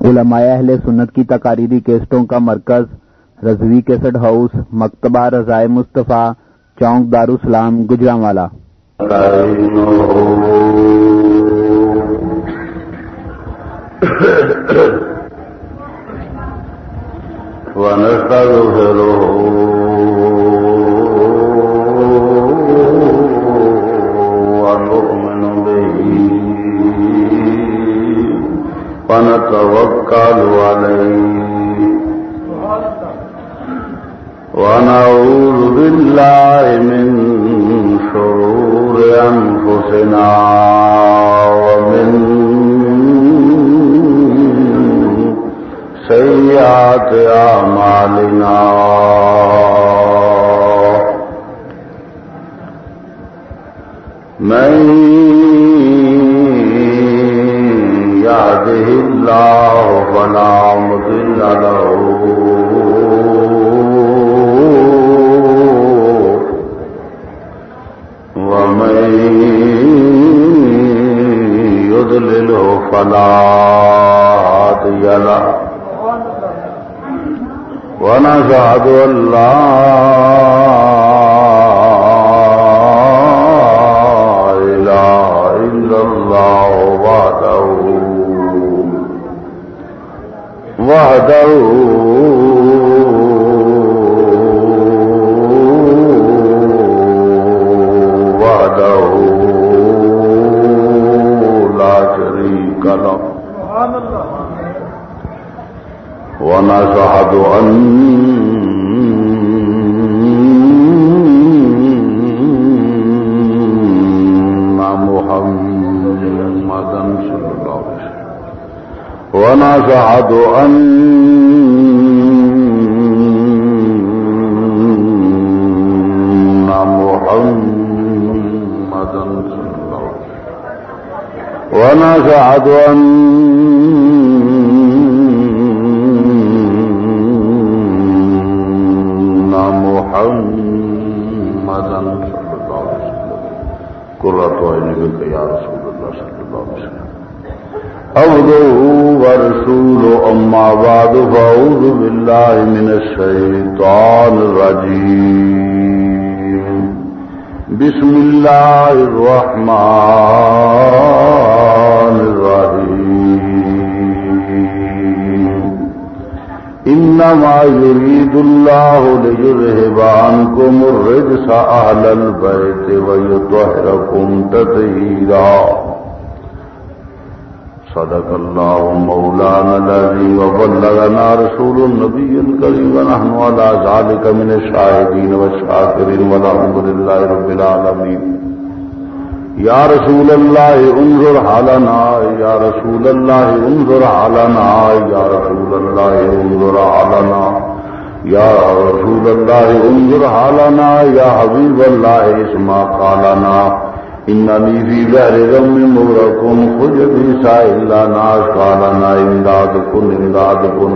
علماء اہل سنت کی تقاریری کیسٹوں کا مرکز رضوی کیسٹ ہاؤس، مکتبہ رضائے مصطفیٰ، چونک دارالسلام، گجرانوالا۔ ونتوكل عليه ونعوذ بالله من شرور أنفسنا ومن سيئات أعمالنا من يهده الله فلا مضل له ومن يضلله فلا هادي له ونشهد أن لا إله إلا الله وحده لا شريك له ونشهد أن محمدا صلى الله عليه وسلم ونشهد أن محمدا صلى الله عليه وسلم ونشهد أن محمدا صلى الله عليه وسلم قرة عين بك يا رسول الله صلى الله عليه وسلم عبده ورسوله أما بعد فأعوذ بالله من الشيطان الرجيم بسم الله الرحمن الرحيم إنما يريد الله ليذهب عنكم الرجس أهل البيت ويطهركم تطهيرا صدق الله مولانا العظيم وبلغنا رسول النبي الكريم ونحن على ذلك من الشاهدين والشاكرين والحمد لله رب العالمين يا رسول الله انظر حالنا يا رسول الله انظر حالنا يا رسول الله انظر حالنا يا رسول الله انظر حالنا يا حبيب الله اسمع قالنا إنني في بحر غم مغرق خذ بي سائلا ناس قالنا امدادكن امدادكن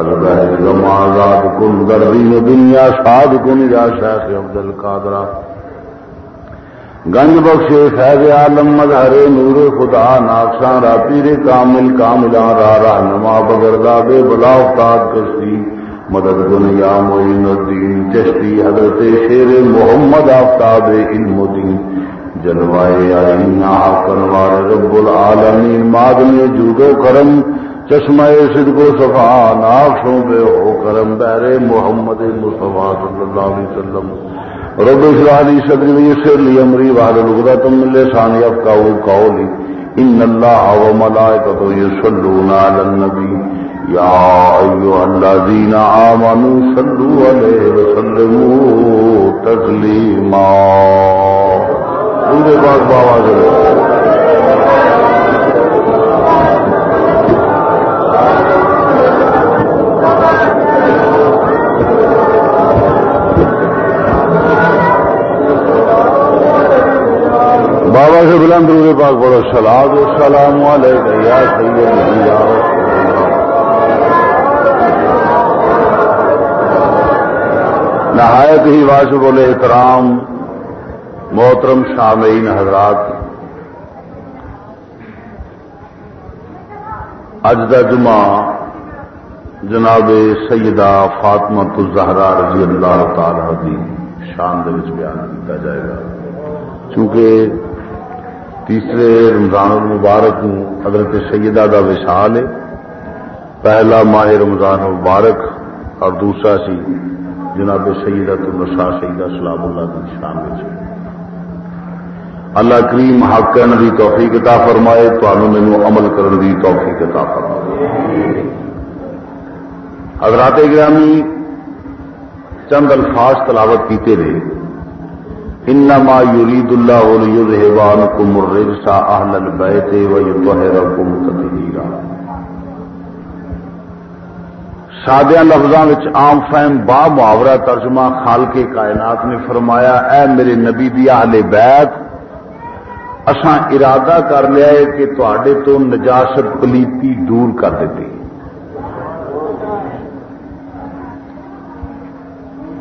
البحر غم آزادكن دربی دنیا شادکن یا شیخ عبد القادر گنج بخشے فیض عالم مظہر نور خدا ناقصاں را پیر کامل کاملاں را رہنما بگردہ بے بلا افتاد کشتی مدد کن یا معین الدین چشتی حضرت شیر محمد آفتاب علم الدین جلوائے آئین کنوار رب العالمین مادن جود و کرم چشمہ صدق و صفا ناقشوں بے ہو کرم بہر محمد مصطفیٰ صلی اللہ علیہ وسلم رب اشرح لي صدري ويسر لي امري واحلل عقدة من لساني يفقهوا قولي ان الله وملائكته يصلون على النبي يا ايها الذين امنوا صلوا عليه وسلموا تسليما بابا سے بلند درود پاک پڑھو صلاۃ و سلام علیک یا سیدی یا رسول اللہ۔ نہایت ہی واجب الاحترام محترم سامعین حضرات، اج دا جمعہ جناب سیدہ فاطمہ الزہرا رضی اللہ تعالی دی شان دے وچ بیان کیتا جائے گا، چونکہ تیسرے رمضان المبارک نو حضرت سیدہ دا وصال ہے، پہلا ماہ رمضان المبارک اور دوسرا سی جناب سیدۃ النساء سیدہ سلام اللہ کی شان وچ۔ اللہ کریم حق کہنے دی توفیق عطا فرمائے، تانوں مینوں عمل کرن دی توفیق عطا فرمائے۔ حضرات گرامی، چند الفاظ تلاوت کیتے رہے، انما یرید اللہ لیذھب عنکم الرجس اہل البیت ویطہرکم تطہیرا۔ سادہ لفظاں وچ عام فہم با محاورہ ترجمہ خالق کائنات نے فرمایا، اے میرے نبی دی اہل بیت، اساں ارادہ کر لیا ہے کہ تواڈے تو نجاست پلیتی دور کر دیتی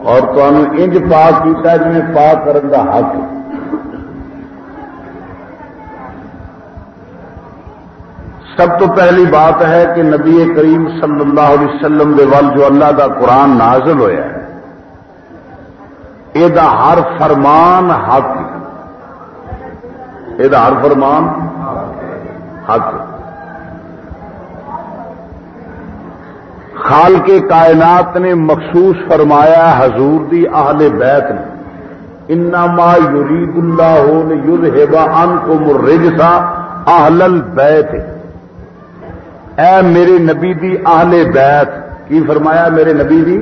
اور تانوں انج پاک کیتا ہے جویں پاک کرن دا حق ہے۔ سب تو پہلی بات ہے کہ نبی کریم صلی اللہ علیہ وسلم دے ول جو اللہ دا قرآن نازل ہویا ہے، یہ دا ہر فرمان حق ہے، یہ دا ہر فرمان حق ہے۔ خالق کائنات نے مخصوص فرمایا حضور دی اہل بیت نے، انما یرید اللہ لیذھب عنکم الرجس اہل البیت، اے میرے نبی دی اہل بیت۔ کی فرمایا؟ میرے نبی دی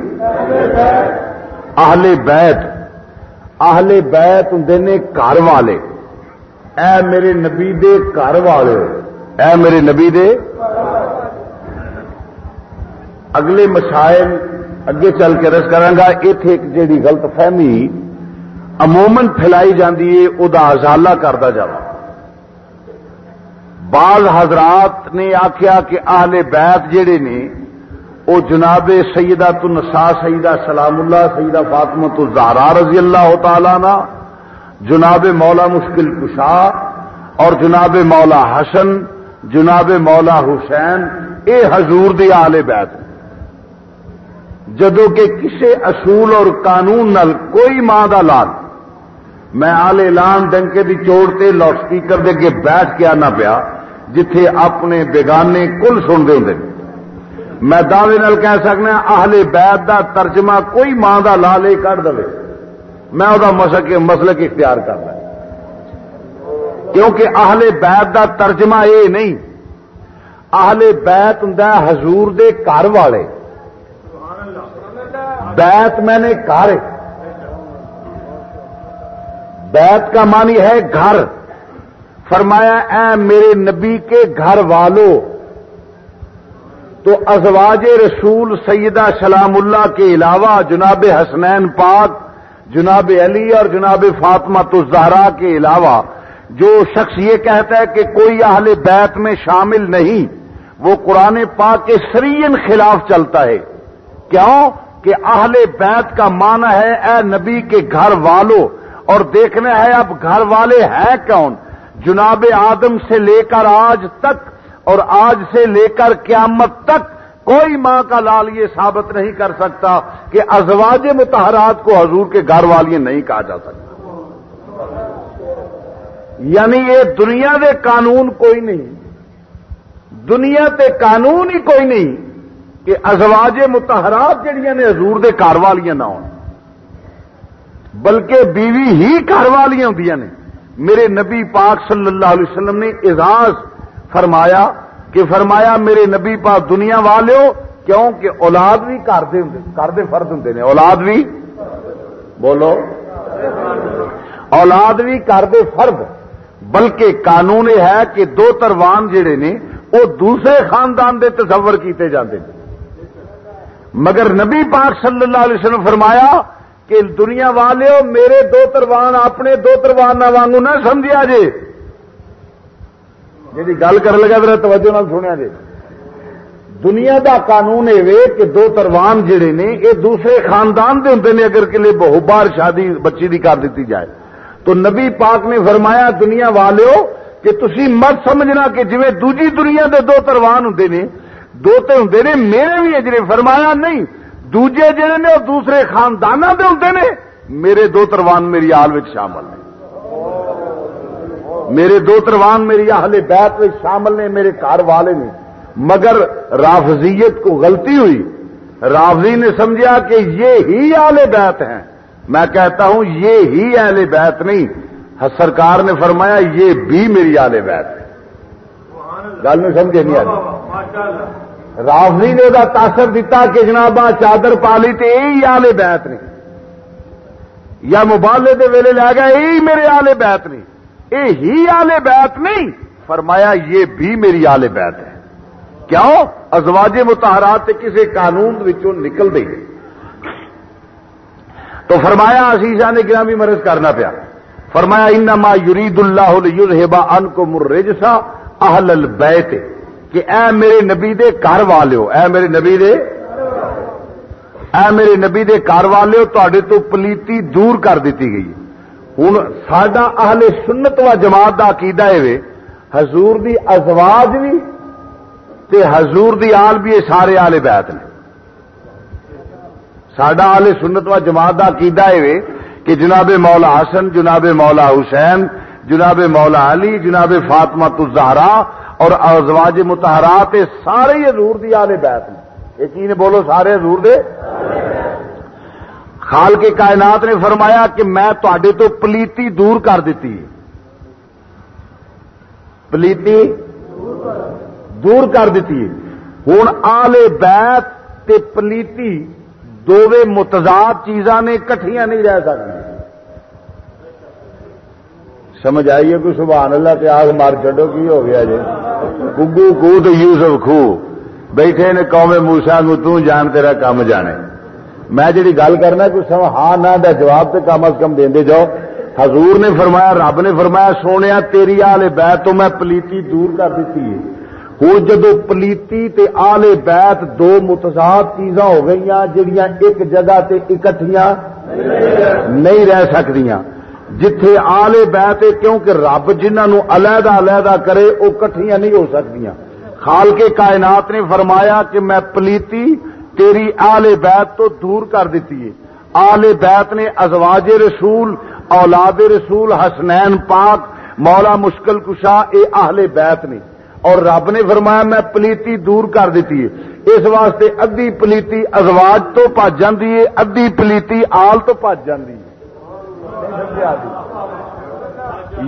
اہل بیت۔ اہل بیت ہوندے نے گھر والے، اے میرے نبی دے گھر والے، اے میرے نبی دے۔ اگلے مسائل اگے چل کے رس کراں گا۔ ایتھے ایک جیڑی غلط فہمی عموماً پھیلائی جاندی ہے، او دا ازالہ کردا جاواں۔ بعض حضرات نے آخیا کہ اہل بیت جڑے نے وہ جناب سیدۃ النساء سیدہ سلام اللہ سیدہ فاطمہ الزہرا رضی اللہ تعالی عنہ، جناب مولا مشکل کشا اور جناب مولا حسن، جناب مولا حسین، اے حضور دی اہل بیت، جدو کہ کسے اصول اور قانون نال کوئی ماں دا لال میں آل اعلان ڈنکے دی چوڑ تے لاؤڈ سپیکر دے کے بیٹھ کے آنا پیا جتھے اپنے بیگانے کل سن دے ہوندے۔ میں دعوے نال کہہ سکنا اہل بیت دا ترجمہ کوئی ماں دا لال ہی کر دے، میں او دا مسلک اختیار کرنا، کیونکہ اہل بیت دا ترجمہ یہ نہیں۔ اہل بیت ہوندا حضور دے گھر والے، بیت میں نے گھر، بیت کا معنی ہے گھر۔ فرمایا اے میرے نبی کے گھر والوں، تو ازواج رسول سیدہ سلام اللہ کے علاوہ جناب حسنین پاک، جناب علی اور جناب فاطمہ الزہرا کے علاوہ جو شخص یہ کہتا ہے کہ کوئی اہل بیت میں شامل نہیں، وہ قرآن پاک کے سرین خلاف چلتا ہے۔ کیوں کہ اہل بیت کا معنی ہے اے نبی کے گھر والوں، اور دیکھنا ہے اب گھر والے ہیں کون؟ جناب آدم سے لے کر آج تک اور آج سے لے کر قیامت تک کوئی ماں کا لال یہ ثابت نہیں کر سکتا کہ ازواج مطہرات کو حضور کے گھر والی نہیں کہا جا سکتا۔ یعنی یہ دنیا دے قانون کوئی نہیں، دنیا تے قانون ہی کوئی نہیں کہ ازواج مطہرات جڑیاں نے حضور دے گھر والیاں نہ ہون، بلکہ بیوی ہی گھر والیاں ہوندیاں نے۔ میرے نبی پاک صلی اللہ علیہ وسلم نے اعزاز فرمایا کہ فرمایا میرے نبی پاک دنیا والے ہو، کیوں کہ اولاد بھی گھر دے فرد ہوندے نے، اولاد بھی بولو، اولاد بھی گھر دے فرد، بلکہ قانون یہ ہے کہ دو تروان جڑے نے وہ دوسرے خاندان دے تصور کیتے جاندے نے، مگر نبی پاک صلی اللہ علیہ وسلم فرمایا کہ دنیا والے ہو میرے دو تروان اپنے دو تروان نہ وانگو نہ سمجھیا جے۔ جی گل کر لگا ذرا توجہ نال سنیا جے۔ دنیا دا قانون یہ کہ دو تروان جڑے نے یہ دوسرے خاندان دے ہوندے نے، اگر کلے بہو بار شادی بچی دی کر دیتی جائے تو نبی پاک نے فرمایا دنیا والے ہو کہ تسی مت سمجھنا کہ جویں دوجی دنیا دے دو تروان ہوندے نے دوتے ہوندے نے میرے بھی اجرے فرمایا نہیں دوجے جڑے نے اور دوسرے خانداناں دے ہوندے نے میرے دو تروان میری آل وچ شامل نے میرے دو تروان میری اہل بیت وچ شامل نے میرے گھر والے نے مگر رافضیت کو غلطی ہوئی رافضی نے سمجھا کہ یہ ہی اہل بیت ہیں میں کہتا ہوں یہ ہی اہل بیت نہیں سرکار نے فرمایا یہ بھی میری اہل بیت ہے گل میں سمجھے نہیں آئی رافضی نے دا تاثر دیتا کہ جناب چادر پا لی تے یہی اہل بیت نے یا مبالغے دے ویلے لے گیا یہی میرے اہل بیت نے یہی اہل بیت نہیں فرمایا یہ بھی میری اہل بیت ہے کیوں ازواج مطہرات کسی قانون وچوں نکل دے تو فرمایا عزیزاں نے گرامی مرض کرنا پیا فرمایا انما یرید اللہ لیذھب عنکم الرجس اہل البیت کہ اے میرے نبی دے گھر والیو اے میرے نبی دے گھر والیو تواڈے تو پلیتی دور کر دیتی گئی ہن ساڈا اہل سنت و جماعت دا عقیدہ ہے حضور دی ازواج بھی تے حضور دی آل بھی سارے اہل بیت نے ساڈا اہل سنت و جماعت دا عقیدہ ہے کہ جناب مولا حسن جناب مولا حسین جناب مولا علی جناب فاطمہ الزہرا اور ازواج مطہرات سارے حضور دی اہل بیت نے یہ چیز بولو سارے حضور دے خالق کائنات نے فرمایا کہ میں تواڈے تو پلیتی دور کر دیتی پلیتی دور کر دیتی ہن اہل بیت تے پلیتی دوویں متضاد چیزاں نے کٹھیاں نہیں رہ سکتی سمجھ آئیے کوئی سبحان اللہ تے آگ مار چھڈو کی ہو گیا جی گگو کو تے یوسف خو بیٹھے نے قوم موسیٰ کو تو جان تیرا کام جانے میں جڑی گل کرنا کوئی سمجھ ہاں نہ دا جواب تے کم از کم دیندے جاؤ حضور نے فرمایا رب نے فرمایا سونیا تیری اہل بیت تو میں پلیتی دور کر دیتی ہے ہوں جدو پلیتی تے آل بیت دو متضاد چیزاں ہو گئی جڑیاں ایک جگہ تے اکٹھیاں نہیں رہ سکدیاں جتھے آل بیت کیونکہ رب جنہاں نو علیحدہ علیحدہ کرے وہ کٹھیاں نہیں ہو سکدیاں خالق کائنات نے فرمایا کہ میں پلیتی تیری آل بیت تو دور کر دیتی ہے آل بیت نے ازواج رسول اولاد رسول حسنین پاک مولا مشکل کشا اے اہل بیت نے اور رب نے فرمایا میں پلیتی دور کر دیتی ہے اس واسطے ادھی پلیتی ازواج تو بھج جاندی ہے ادھی پلیتی آل تو بھج جاندی ہے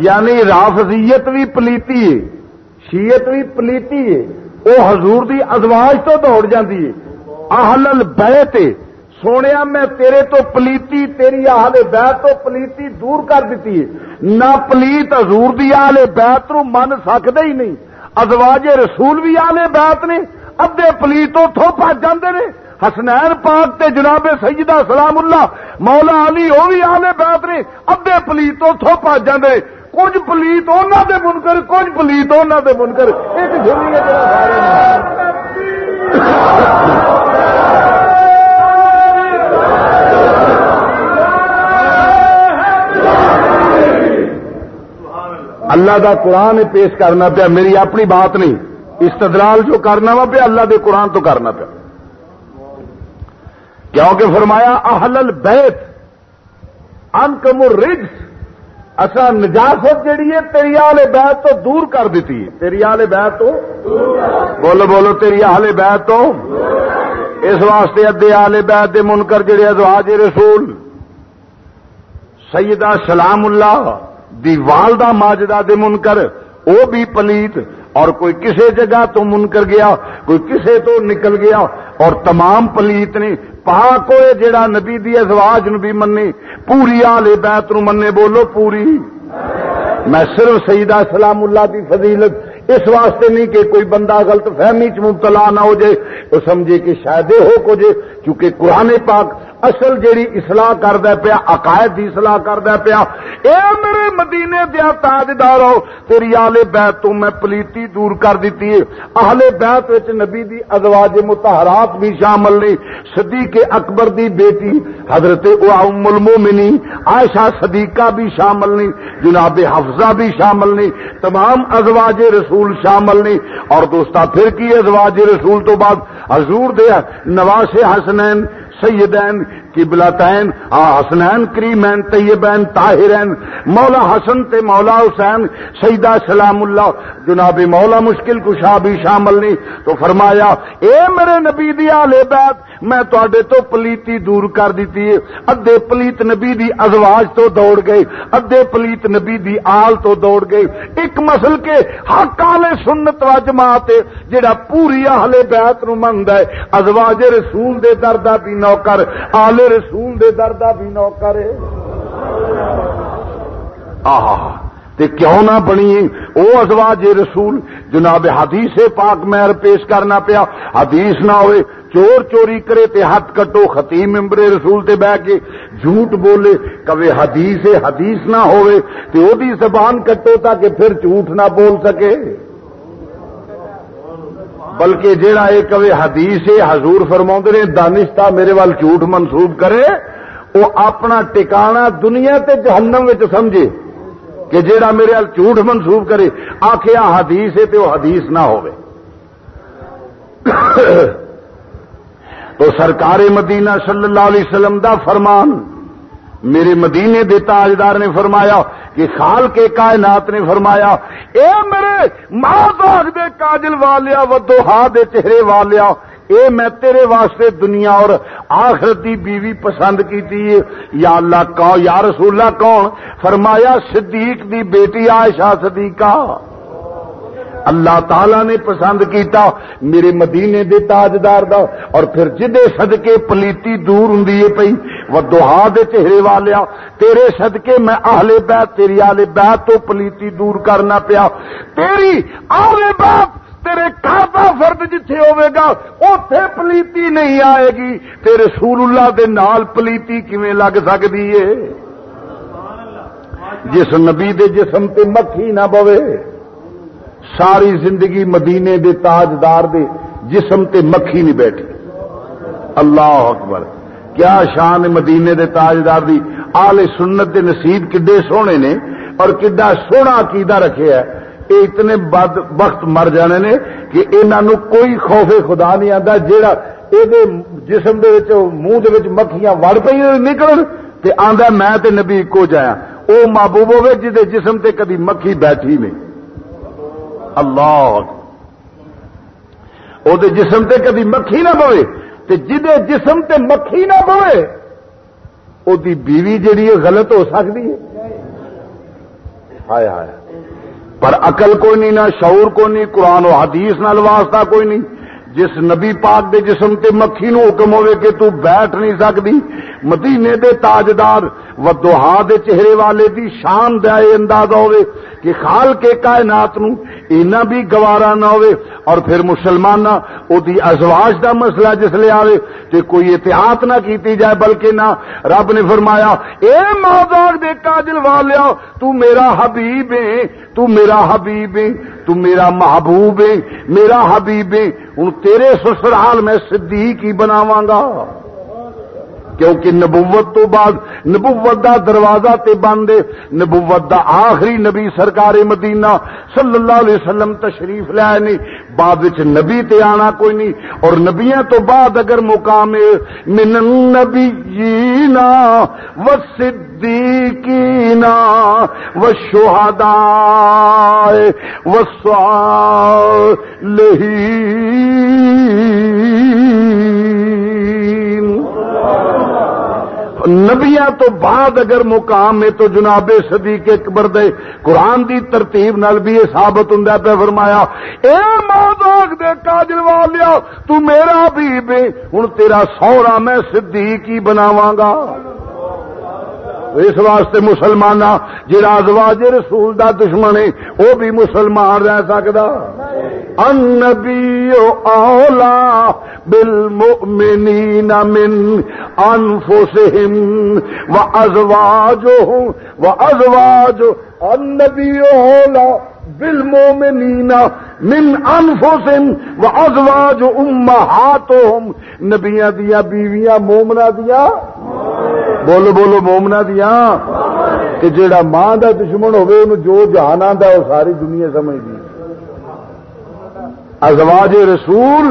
یعنی رافضیت بھی پلیتی ہے شیعت بھی پلیتی ہے وہ حضور دی ازواج تو دوڑ جاندی ہے اہل البیت سونیا میں تیرے تو پلیتی تیری اہل بیت تو پلیتی دور کر دیتی ہے نہ پلیت حضور دی اہل بیت نو من سکدا ہی نہیں ازواج رسول بھی آلے بیت نے ادھے پلیتوں تھو بھج جاندے نے حسنین پاک تے جناب سیدہ سلام اللہ مولا علی وہ بھی آلے بیت نے ادھے پلیتوں تھو بھج جاندے کچھ پلیت انہاں دے منکر کچھ پلیت انہاں دے منکر ایک جھولی ہے جڑا سارے اللہ دا قرآن پیش کرنا پیا میری اپنی بات نہیں استدلال جو کرنا وا پیا اللہ دے قرآن تو کرنا پیا کیونکہ فرمایا اہل البیت عنکم الرجس اصا نجاست جڑی ہے تیری اہل بیت تو دور کر دیتی ہے تیری اہل بیت تو بولو بولو تیری اہل بیت تو اس واسطے ادھے اہل بیت دے منکر جڑے ازواج رسول سیدہ سلام اللہ دی والدہ ماجدہ دے منکر وہ بھی پلیت اور کوئی کسے جگہ تو منکر گیا کوئی کسے تو نکل گیا اور تمام پلیت نے پاک ہوئے جڑا نبی دی ازواج نو بھی مننے پوری آل بیت نو مننے بولو پوری میں صرف سیدہ سلام اللہ دی فضیلت اس واسطے نہیں کہ کوئی بندہ غلط فہمی چ مبتلا نہ ہو جائے تو سمجھے کہ شاید ہو کو جائے کیونکہ قرآن پاک اصل جیڑی اصلاح کردا پیا عقائد دی اصلاح کردا پیا. اے میرے مدینے دیا تاجدارو تیری آل بیت تو میں پلیتی دور کر دیتی ہے. اہل بیت وچ نبی دی ازواج مطہرات بھی شامل نے. صدیق اکبر دی بیٹی حضرت ام المومنین عائشہ صدیقہ بھی شامل نے, جناب حفصہ بھی شامل نے, تمام ازواج رسول شامل نے. اور دوستا پھر کی ازواج رسول تو بعد حضور دے نواسے حسنین سیدین قبلتین حسنین کریمین طیبین طاہرین مولا حسن تے مولا حسین سیدہ سلام اللہ جناب مولا مشکل کشا بھی شامل نہیں. تو فرمایا اے میرے نبی دی آل بیت میں تواڈے تو پلیتی دور کر دیتی ہے. ادھے پلیت نبی دی ازواج تو دوڑ گئے, ادھے پلیت نبی دی آل تو دوڑ گئے. ایک مسل کے حق اہل سنت و جماعت جڑا پوری اہل بیت نو مندا ہے, ازواج رسول دے دردا بھی نوکر, آل رسول دے دردا بھی نوکر ہے. تے کیوں نہ بنی او ازواج رسول. جناب حدیث پاک میں پیش کرنا پیا, حدیث نہ ہوئے چور چوری کرے تے ہاتھ کٹو, خطیب ممبر رسول تے بہ کے جھوٹ بولے کبھی حدیث نہ ہوئے تے او دی زبان کٹو تاکہ پھر جھوٹ نہ بول سکے. بلکہ جیڑا اے کبھی حدیث حضور فرماؤندے نے دانشتہ میرے وال جھوٹ منسوب کرے وہ اپنا ٹکانا دنیا تے جہنم وچ سمجھے کہ جیڑا میرے وال جھوٹ منسوب کرے آکھے حدیث ہے تے وہ حدیث نہ ہوئے. تو سرکار مدینہ صلی اللہ علیہ وسلم دا فرمان میرے مدینے دے تاجدار نے فرمایا کہ خالق کے کائنات نے فرمایا اے میرے ماں دے کاجل والیا و دوہا دے چہرے والیا, اے میں تیرے واسطے دنیا اور آخرت دی بیوی پسند کیتی ہے. یا اللہ کون, یا رسول اللہ کون؟ فرمایا صدیق دی بیٹی عائشہ صدیقہ. اللہ تعالی نے پسند کیتا میرے مدینے دے تاجدار دا. اور پھر جدے صدقے پلیتی دور ہوندی ہے پئی و دوہا دے چہرے والیا, تیرے صدقے میں اہل بیت تیری آل بیت تو پلیتی دور کرنا پیا. تیری آل بیت تیرے کعبہ فرد جتھے ہوئے گا اوتھے پلیتی نہیں آئے گی, تے رسول اللہ دے نال پلیتی کیویں لگ سکدی ہے؟ جس نبی دے جسم تے مکھی نہ بوے. ساری زندگی مدینے دے تاجدار دے جسم تے مکھی نہیں بیٹھی. اللہ اکبر, کیا شان مدینے دے تاجدار دی. آل سنت دے نصیب کڈے سونے نے اور کڈا سونا عقیدہ رکھیا ہے. یہ اتنے وقت مر جانے نے کہ انہوں کوئی خوف خدا نہیں آتا. جیڑا یہ جسم دے وچ منہ دے وچ مکھیاں وڑ پئی نکلن تے آندا میں تے نبی کو جایا, او محبوب ہوے جدے جسم تے کدی مکھی بیٹھی نہیں. اللہ او دے جسم تے کدی مکھی نہ بوے تے جدے جسم تے مکھی نہ بوے او دی بیوی جڑی ہے غلط ہو سکتی ہے. ہائے ہائے, پر عقل کوئی نہیں, نہ شعور کوئی نہیں, قرآن و حدیث نال واسطہ کوئی نہیں. جس نبی پاک دے جسم تے مکھی نو حکم ہوئے کہ تو بیٹھ نہیں سکتی. مدینے دے تاجدار و دوہا دے چہرے والے دی شان دا اندازہ ہوئے کہ خالق کے کائنات نو اینا بھی گوارا نہ ہوئے. اور پھر مسلمانہ او دی ازواج دا مسئلہ جس لے آوے کہ کوئی احتیاط نہ کیتی جائے, بلکہ نہ رب نے فرمایا اے ماذاق دے کاجل والیا تو میرا حبیب ہے, تو میرا حبیب ہے, تو میرا محبوب ہے, میرا حبیب ہے. ہن تیرے سسرال میں صدیق ہی بناواں گا, کیونکہ نبوت تو بعد نبوت دا دروازہ تے بند ہے. نبوت دا آخری نبی سرکار مدینہ صلی اللہ علیہ وسلم تشریف لے آئے نہیں, بعد وچ نبی تے آنا کوئی نہیں. اور نبیوں تو بعد اگر مقام من النبیین والصدیقین والشہداء والصالحین, نبیاں تو بعد اگر مقام ہے تو جناب صدیق اکبر دے قرآن دی ترتیب نال بھی یہ ثابت ہوندا پہ. فرمایا اے ماذاق دے کاجل والیا تو میرا حبیب ہے, ہن تیرا سوہرا میں صدیق ہی بناواں گا. اس واسطے مسلمان جڑا ازواج رسول دا دشمن ہے وہ بھی مسلمان رہ سکدا. النبی اولا بالمؤمنین من انفسہم وازواج النبی اولا بالمؤمنین من انفسہم وازواج امہاتہم. نبیاں دیاں بیویاں مومنہ دیاں بولو بولو مومنہ دیاں کہ جیڑا ماں دا دشمن ہوئے انہوں جو جہان آندا ہے وہ ساری دنیا سمجھ دی. ازواج رسول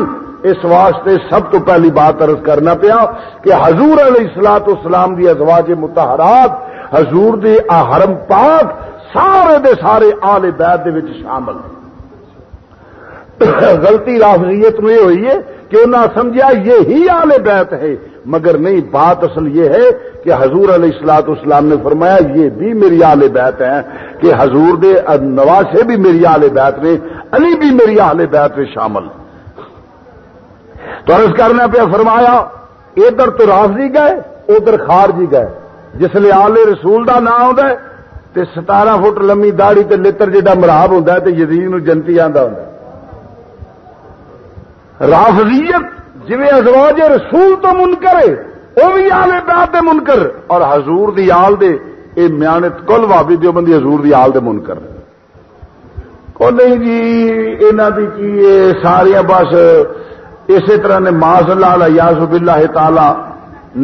اس واسطے سب تو پہلی بات عرض کرنا پیا کہ حضور علیہ الصلوۃ والسلام دی ازواج مطہرات حضور دی حرم پاک سارے دے سارے آل بیت دے وچ شامل. غلطی لفظیت میں ہوئی ہے کہ انہوں نے سمجھا یہی آل بیت ہے، مگر نہیں، بات اصل یہ ہے کہ حضور علیہ الصلوۃ والسلام نے فرمایا یہ بھی میری آل بیت ہیں، کہ حضور دے نواسے بھی میری آل بیت نے، علی بھی میری آل بیت میں شامل. تو عرض کرنا پہ فرمایا ادھر تو رافضی گئے ادھر خارجی گئے. جس لئے آل رسول دا نام ہوتا ہے تے 17 فٹ لمبی داڑھی تے لتر جڑا مراب ہوتا ہے تے یزید نو جنتی آندا ہوندا. رافضیت جویں ازواج رسول تو منکر ہے وہ بھی آل بیت دے منکر، اور حضور دی آل دے اے میانت کل وابی دیوبندی حضور دی آل دے منکر. کو نہیں جی انہاں دی کی ساریاں بس اسی طرح نے معاذ اللہ الیاذ باللہ تعالی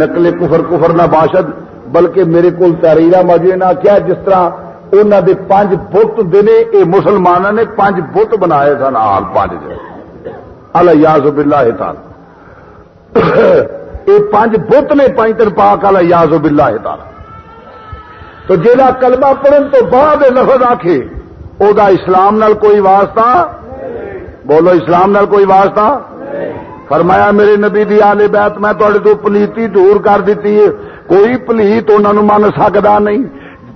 نقل کفر نہ باشد، بلکہ میرے کو تحریرہ موجود نہ کیا جس طرح انہاں دے 5 بت دنے اے مسلمانوں نے 5 بت بنائے سن آل 5 الیاذ باللہ تعالی. یہ 5 بت نے پینتر پاک الیاذ باللہ تعالی. تو جیڑا کلمہ پڑھن تو بعد لفظ آکھے او دا اسلام نال کوئی واسطہ، بولو اسلام نال کوئی واسطہ. فرمایا میرے نبی دی آل بیت میں تہاڈے تو پلیتی دور کر دیتی ہے، کوئی پلیت انہاں نوں من سکدا نہیں،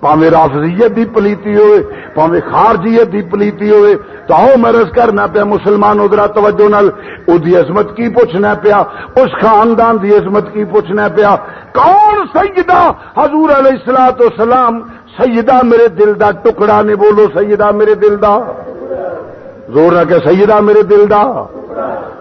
پاویں رافضیت دی پلیتی ہوئے پاویں خارجیت دی پلیتی ہوئے. تو آؤ میں عرض کرنا پیا مسلمان ادھر توجہ نال او دی عظمت کی پوچھنا پیا، اس خاندان دی عظمت کی پوچھنا پیا. کون سیدہ حضور علیہ الصلوۃ والسلام سیدہ میرے دل دا ٹکڑا نے، بولو سیدہ میرے دل دا، زور نہ کہ سیدہ میرے دل دا.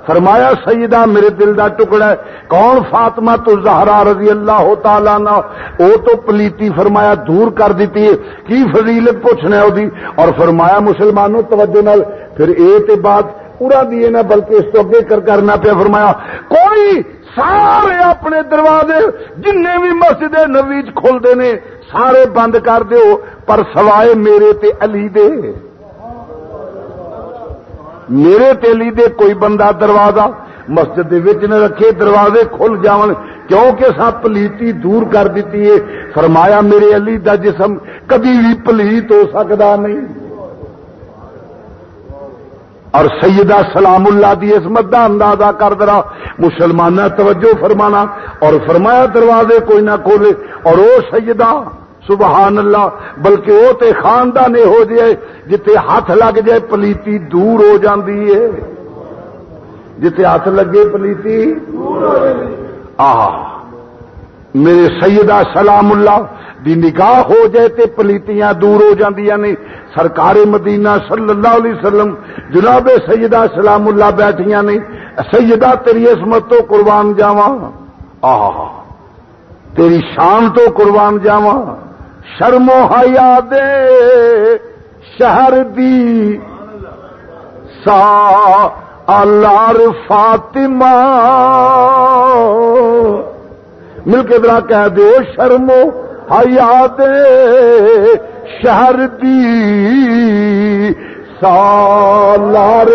فرمایا سیدہ میرے دل دا ٹکڑا ہے. کون؟ فاطمہ الزہرا رضی اللہ تعالی عنہ. وہ تو پلیتی فرمایا دور کر دیتی ہے، کی فضیلت پوچھنا ہے دی. اور فرمایا مسلمانوں توجہ نال پھر اے تے بات پورا دیے نہ بلکہ اس تو اگے کرنا پیا. فرمایا کوئی سارے اپنے دروازے جن بھی مسجد نبوی کھولتے نے سارے بند کر دیو پر سوائے میرے تے علی دے. میرے تے علی دے کوئی بندہ دروازہ مسجد دے وچ نہ رکھے، دروازے کھل جاون کیونکہ سا پلیتی دور کر دیتی ہے. فرمایا میرے علی دا جسم کبھی بھی پلیت ہو سکتا نہیں. اور سیدہ سلام اللہ دی عظمت دا اندازہ کر درا مسلمانہ توجہ فرمانا. اور فرمایا دروازے کوئی نہ کھولے. اور او سیدہ سبحان اللہ بلکہ وہ تے خاندان ہو جائے جتے ہاتھ لگ جائے پلیتی دور ہو جاندی ہے. جتے ہاتھ لگے پلیتی دور ہو جاندی. میرے سیدہ سلام اللہ دی نگاہ ہو جائے تے پلیتیاں دور ہو جاندیاں نے. سرکار مدینہ صلی اللہ علیہ وسلم جناب سیدہ سلام اللہ بیٹھیاں نے. سیدہ تیری عظمت تو قربان جاواں، تیری شان تو قربان جاواں. شرم و حیا دے شہر دی سالار فاطمہ مل کے ذرا کہہ دو شرم و حیا دے شہر دی سالار.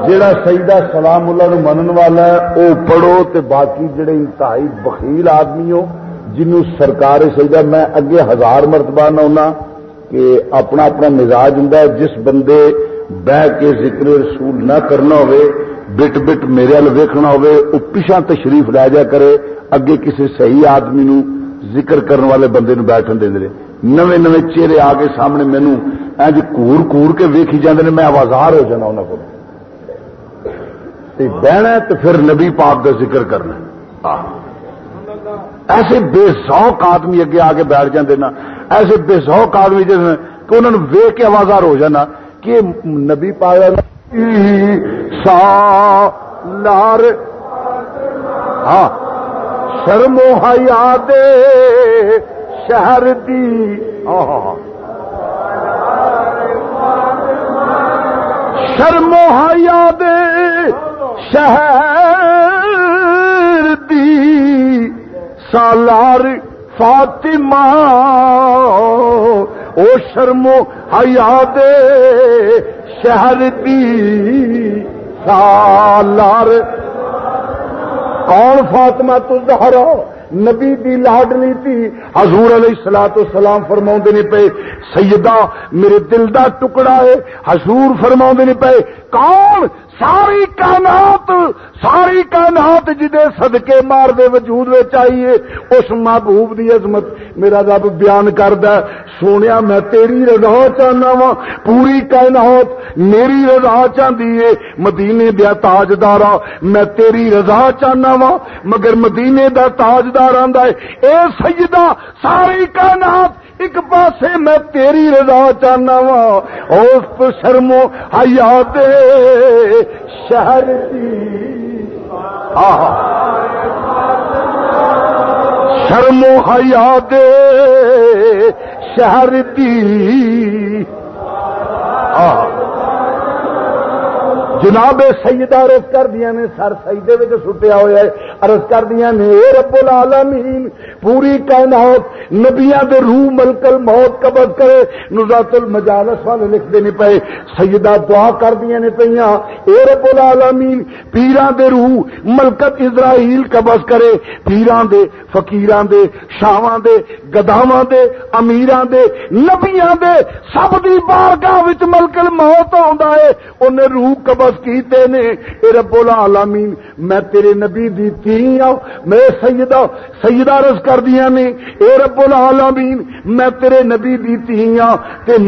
جڑا سیدہ سلام اللہ نو منن والا ہے او پڑھو تے باقی جڑے انتہائی بخیل آدمی ہو جنہوں سرکار سیدہ میں اگے 1000 مرتبہ نہ ہونا کہ اپنا اپنا مزاج ہوں. جس بندے بہ کے ذکر رسول نہ کرنا ہوئے بٹ بٹ میرے ال ویکھنا ہوئے او پیچھے تشریف لے جا کرے اگے کسی صحیح آدمی نو ذکر کرنے والے بندے نو بیٹھن دے دے. نویں نویں چہرے آ کے سامنے مینوں انج کور کور کے ویکھی جاندے نے، میں آوازار ہو جانا انہاں کول. بہنا تو پھر نبی پاک کا ذکر کرنا. ایسے بے ذوق آدمی اگے آ کے بیٹھ جاندے نا، ایسے بے ذوق آدمی جس کہ انہوں نے ویکھ کے آوازار ہو جانا کہ نبی پایا سالار ہاں شرم و حیا دے شہر دی شرم و حیا دے شہر دی سالار فاطمہ او شرم و حیا دے شہر دی سالار کون فاطمہ الزہرا نبی دی لاڈلی تھی حضور علیہ الصلوۃ والسلام فرماؤندے نے پے سیدہ میرے دل دا ٹکڑا ہے حضور فرماؤندے نے پے کون ساری کائنات جدے صدقے مار دے وجود وچ آئیے اس محبوب دی عظمت میرا رب بیان کردا ہے سونیا میں تیری رضا چاہنا وا پوری کائنات میری رضا چاہندی ہے مدینے دا تاجدارا میں تیری رضا چاہنا وا مگر مدینے دا تاجدار آندا ہے اے سیدہ ساری کائنات ایک پاسے میں تیری رضا چاہنا وا اس شرم و حیا دے شہر دی شرم و حیا دے شہر دی جناب سیدہ عرض کر دیا نے سر سجدے وچ سٹیا ہوا ہے عرض کر دیا نے اے رب العالمین پوری کائنات نبیاں دے روح ملک الموت قبض کرے نزات المجالس والے لکھ دینے پے سیدہ دعا کر دیا نے پیاں اے رب العالمین پیراں دے روح ملکت اسرائیل قبض کرے پیراں دے فقیراں دے شاواں دے گداواں دے امیراں دے نبیاں دے سب دی بارگاہ وچ ملک الموت آندا ہے اونے روح قبض کیتے نے اے رب العالمین میں تیرے نبی دی تھی ہوں میں سیدہ عرض کر دیا نے اے رب العالمین میں تیرے نبی دی تھی ہوں تے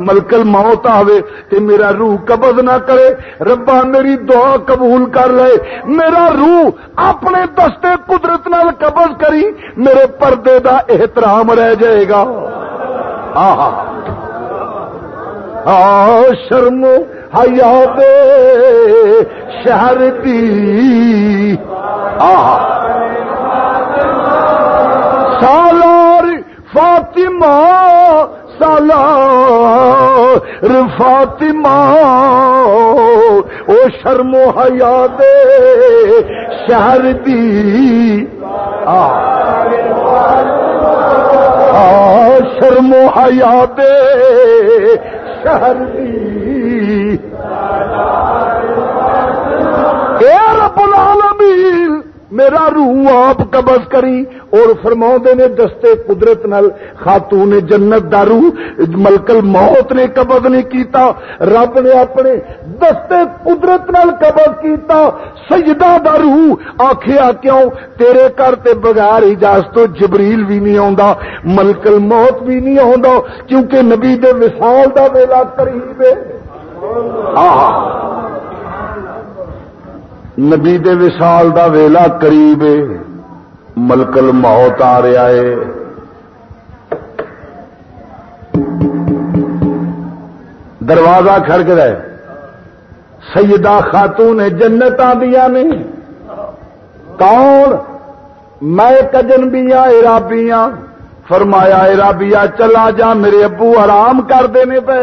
ملک الموت آوے تے میرا روح قبض نہ کرے ربا میری دعا قبول کر لے میرا روح اپنے دستے قدرت نال قبض کری میرے پردے دا احترام رہ جائے گا شرم حیا دے شہر دی سالار فاطمہ سالار فاطمہ او شرم و حیا دے شہر دی شرم و حیا دے شہر دی اے رب العالمین میرا روح آپ قبض کری اور فرماؤندے نے دستے قدرت نال خاتون جنت دا روح ملک الموت نے قبض نہیں کیتا رب نے اپنے دستے قدرت نال قبض کیتا سجدہ دا روح آکھیا کیوں تیرے کر تے بغیر اجازت تو جبریل بھی نہیں آندا ملک الموت بھی نہیں آندا کیونکہ نبی دے وصال دا ویلا قریب ہے نبی دے وصال دا ویلا قریب ہے ملک الموت آ رہا ہے دروازہ کھڑک رہا ہے سیدہ خاتون جنت آدیاں نے کون میں ایک اجنبیاں عرابیاں فرمایا عرابیہ چلا جا میرے ابو آرام کر دینے پہ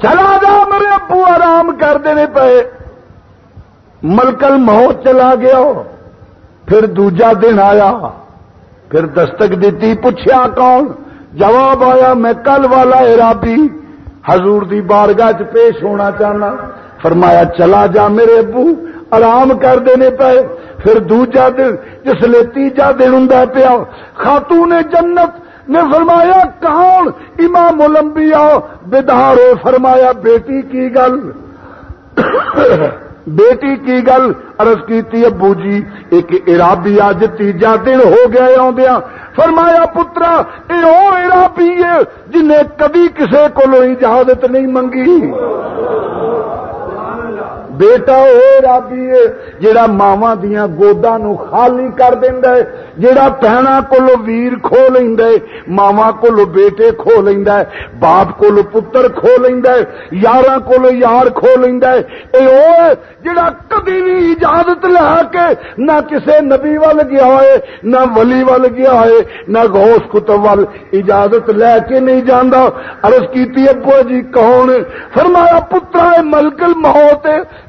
چلا جا میرے ابو آرام کر دینے پہ ملک الموت چلا گیا پھر دوجا دن آیا پھر دستک دیتی پوچھیا کون جواب آیا میں کل والا عرابی حضور دی بارگاہ چ پیش ہونا چاہنا فرمایا چلا جا میرے ابو آرام کر دینے پہ پھر دوجا دن جس لئے تیجا دن ہوں پیا خاتون جنت نے فرمایا کون امام الانبیاء بیدار ہو فرمایا بیٹی کی گل بیٹی کی گل عرض کیتی ابو جی ایک عرابی اج تیجا دن ہو گیا آدیا فرمایا پترا یہ وہ عرابی ہے جنہیں کبھی کسی کو اجازت نہیں منگی بیٹا وہ رابی ہے جڑا ماواں دیاں گوداں نو خالی کر دیندا ہے، جڑا بہناں کولو ویر کھو لیندا ہے، ماواں کولو بیٹے کھو لیندا ہے، باپ کولو پتر کھو لیندا ہے، یاراں کولو یار کھو لیندا ہے۔ اے او ہے جڑا کبھی بھی اجازت لے کے نہ کسے نبی ول گیا ہے، نہ ولی ول گیا ہے، نہ غوث کتب ول اجازت لے کے نہیں جاندا۔ عرض کیتی ابو جی کون؟ فرمایا پترا ملک الموت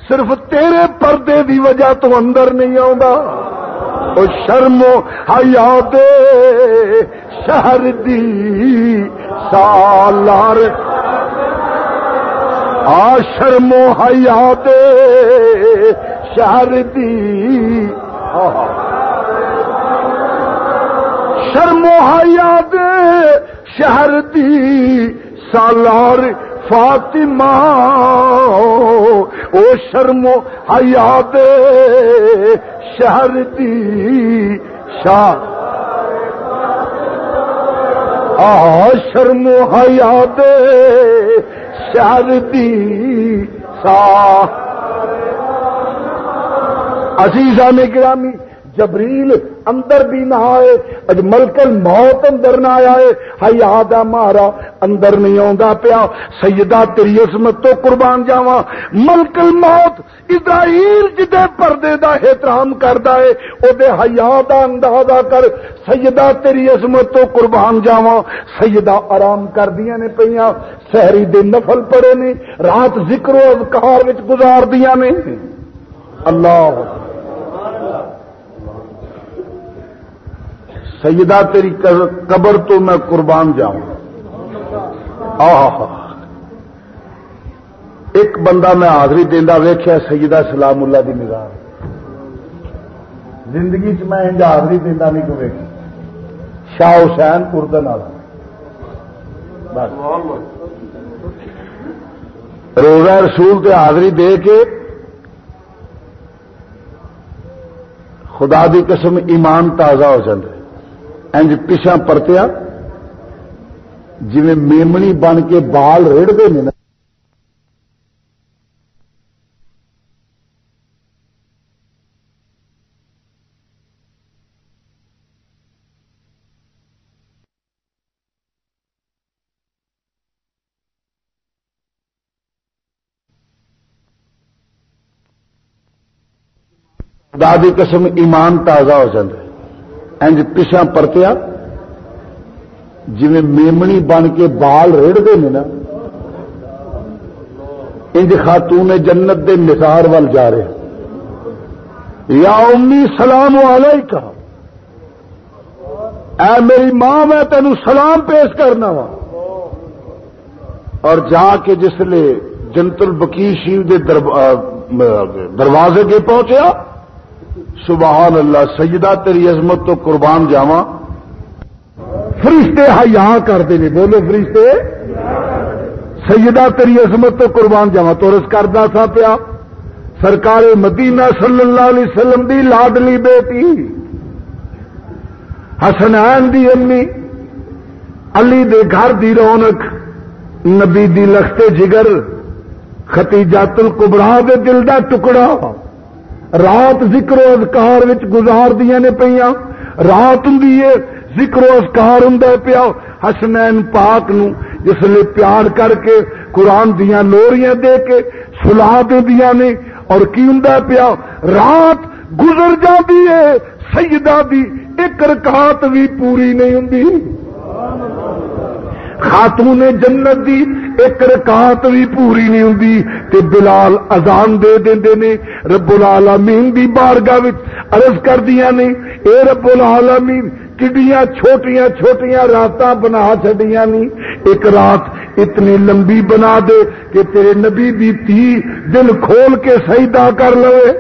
صرف تیرے پردے دی وجہ تو اندر نہیں آوندا۔ او شرم و حیا دے شہر دی سالار، آ شرم و حیا دے شہر دی، شرم و حیا دے شہر دی سالار فاطمہ، او شرم و حیا دے شہر دی شاہ، شرم و حیا دے شہر دی شاہ۔ عزیزان گرامی جبریل اندر بھی نہ آئے، اج ملک الموت اندر نہ آیا ہے، حیا دا مارا اندر نہیں آندا پیا۔ سیدہ تیری عظمت تو قربان جاواں، ملک الموت اسرائیل جدے پردے دا احترام کردا ہے او دے حیا دا اندازہ کر۔ سیدہ تیری عظمت تو قربان جاواں، سیدہ آرام کردیاں نے پیاں، سحری دے نفل پڑے نے، رات ذکر و اذکار وچ گزار دیاں نے۔ اللہ سیدہ تیری قبر تو میں قربان جاؤں۔ ایک بندہ میں حاضری دیندا ویکھیا سیدہ سلام اللہ دی نگاہ، زندگی چ میں انج حاضری دیندا نہیں کو ویکھی، شاہ حسین اردن والا روزہ رسول تے حاضری دے کے خدا دی قسم ایمان تازہ ہو جاندے، انج پیچھا پرتیا جی میمنی بن کے بال ریڑھتے ہیں نا، خدا دی قسم ایمان تازہ ہو جاندے، انج پیچھا پرتیا جی میمنی بن کے بال ریڑھتے ہیں نا، انج خاتون جنت دے نثار وال جا رہے، یا امی سلام علیکہ، اے میری ماں میں تینوں سلام پیش کرنا وا، اور جا کے جس لے جنت البقیع شریف دے دروازے کے پہنچیا، سبحان اللہ سیدہ تیری عظمت تو قربان جاواں، فرشتے حیا کرتے ہیں، بولو فرشتے، سیدہ تیری عظمت تو قربان جاواں، تو عرض کردا سا پیا سرکار مدینہ صلی اللہ علیہ وسلم دی لاڈلی بیٹی حسنین دی امی، علی دے گھر دی رونق، نبی دی لخت جگر، ختیجۃ الکبریٰ دے دل دا ٹکڑا، رات ذکر و اذکار وچ گزار دیاں نے پیاں، رات ہوندی ہے ذکر و اذکار ہوندا پیا، حسنین پاک نو جس لے پیار کر کے قرآن دیاں لوریاں دے کے سلا دیاں نے، اور کی ہوندا پیا رات گزر جاندی ہے، سیدہ دی ایک رکعت بھی پوری نہیں ہوندی، خاتون جنت دی ایک رکعت بھی پوری نہیں ہوندی، تے بلال اذان دے دیندے نے، رب العالمین دی بارگاہ وچ عرض کردیاں نے، اے رب العالمین کڈیاں چھوٹیاں چھوٹیاں راتاں بنا چھڈیاں نہیں، ایک رات اتنی لمبی بنا دے کہ تیرے نبی دی تھی دل کھول کے سجدہ کر لوے،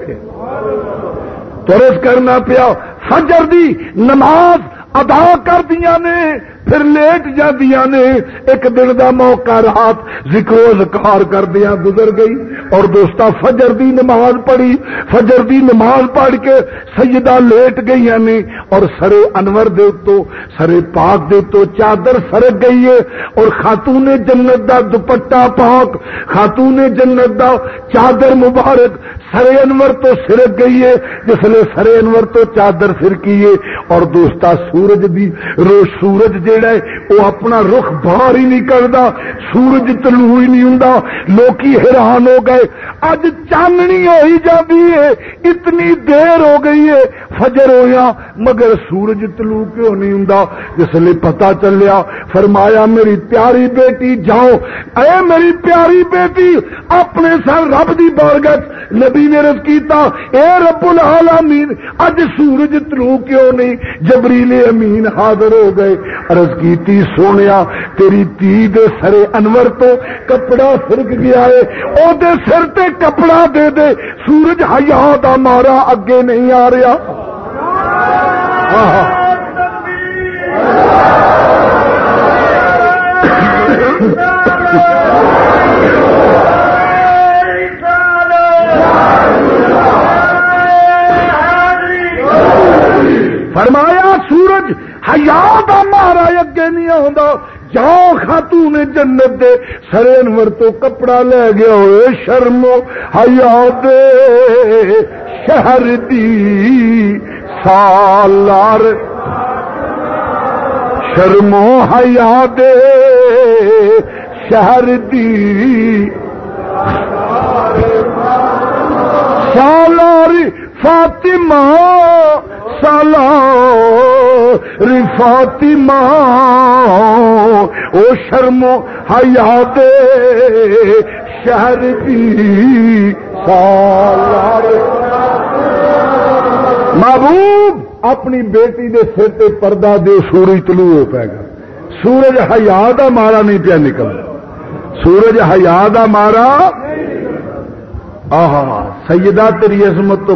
تو عرض کرنا پیا فجر دی نماز ادا کر دیاں نے، پھر لیٹ جاندیاں نے. ایک دن دا موقع رات ذکر و اذکار کردیاں گزر گئی اور دوستا فجر دی نماز پڑھی. فجر دی نماز پڑھ کے سیدہ لیٹ گئی نے اور سرے انور دے تو سرے پاک دے تو چادر سرک گئی ہے اور خاتون جنت دا دوپٹہ پاک خاتون جنت دا چادر مبارک سرے انور تو سرک گئی ہے. جس لئے سرے انور تو چادر سرکی ہے اور دوستا سورج دی سورج جیڑا ہے وہ اپنا رخ باہر ہی نہیں کردا. سورج طلوع ہی نہیں ہوندا. لوکی حیران ہو گئے. اج چاننی ہوئی جاندی ہے. اتنی دیر ہو گئی ہے فجر ہویا مگر سورج طلوع کیوں نہیں ہوندا. جس لئے پتہ چلیا فرمایا میری پیاری بیٹی جاؤ. اے میری پیاری بیٹی اپنے سر رب دی بارگاہ نبی نے عرض کیتا اے رب العالمین اج سورج طلوع کیوں نہیں. جبریل امین حاضر ہو گئے. عرض کیتی سونیا تیری تی دے سرے انور تو کپڑا سرک گیا ہے. او دے سر تے کپڑا دے دے. سورج حیا دا مارا اگے نہیں آ رہا. فرمایا سورج حیا دا مارا اگے نہیں آندا. جاؤ خاتون جنت دے سرے انور تو کپڑا لے گیا ہوئے. شرم و حیا دے شہر دی سالار شرم و حیا دے شہر دی سالار فاطمہ سالار فاطمہ او شرم و حیا دے شہر دی سالار. محبوب اپنی بیٹی دے سر تے پردہ دے. سورج طلوع ہو پائے گا. سورج حیا دا مارا نہیں پیا نکلدا. سورج حیا دا مارا. آہا سیدہ تیری عظمت تو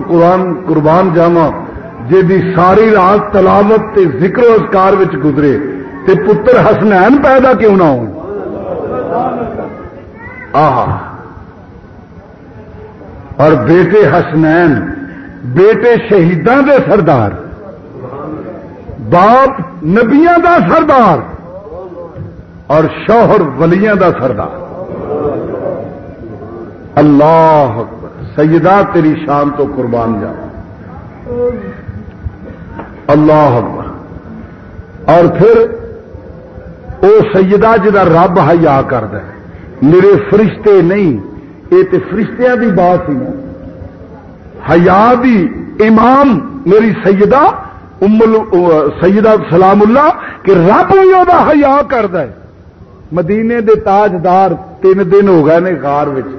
قربان جاواں جی ساری رات تلاوت تے ذکر و اذکار وچ گزرے تے پتر حسنین پیدا کیوں نہ ہون. آہا اور بیٹے حسنین بیٹے شہیداں دے سردار باپ نبیاں دا سردار اور شوہر ولیاں دا سردار. اللہ اکبر. سیدہ تیری شان تو قربان جاؤ. اللہ اکبر. اور پھر او سیدہ جدا رب حیا کردا ہے. میرے فرشتے نہیں یہ تے فرشتیاں دی بات ہی نا. حیا دی امام میری سیدہ سیدہ سلام اللہ کہ رب بھی وہ حیا کردا ہے. مدینے دے تاجدار 3 دن ہو گئے نے غار وچ.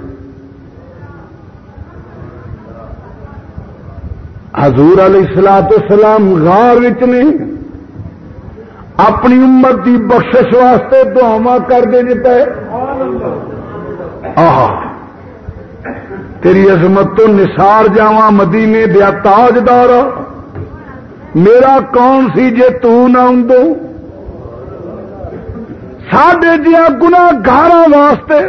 حضور علیہ الصلوۃ والسلام غار وچ نے اپنی امت دی بخشش واسطے دعاواں کردے نے پے. تیری عظمت تو نثار جاواں مدینے دیا تاجدار. میرا کون سی جے تو نہ ہوندو. ساڈے جیاں گناہگاراں واسطے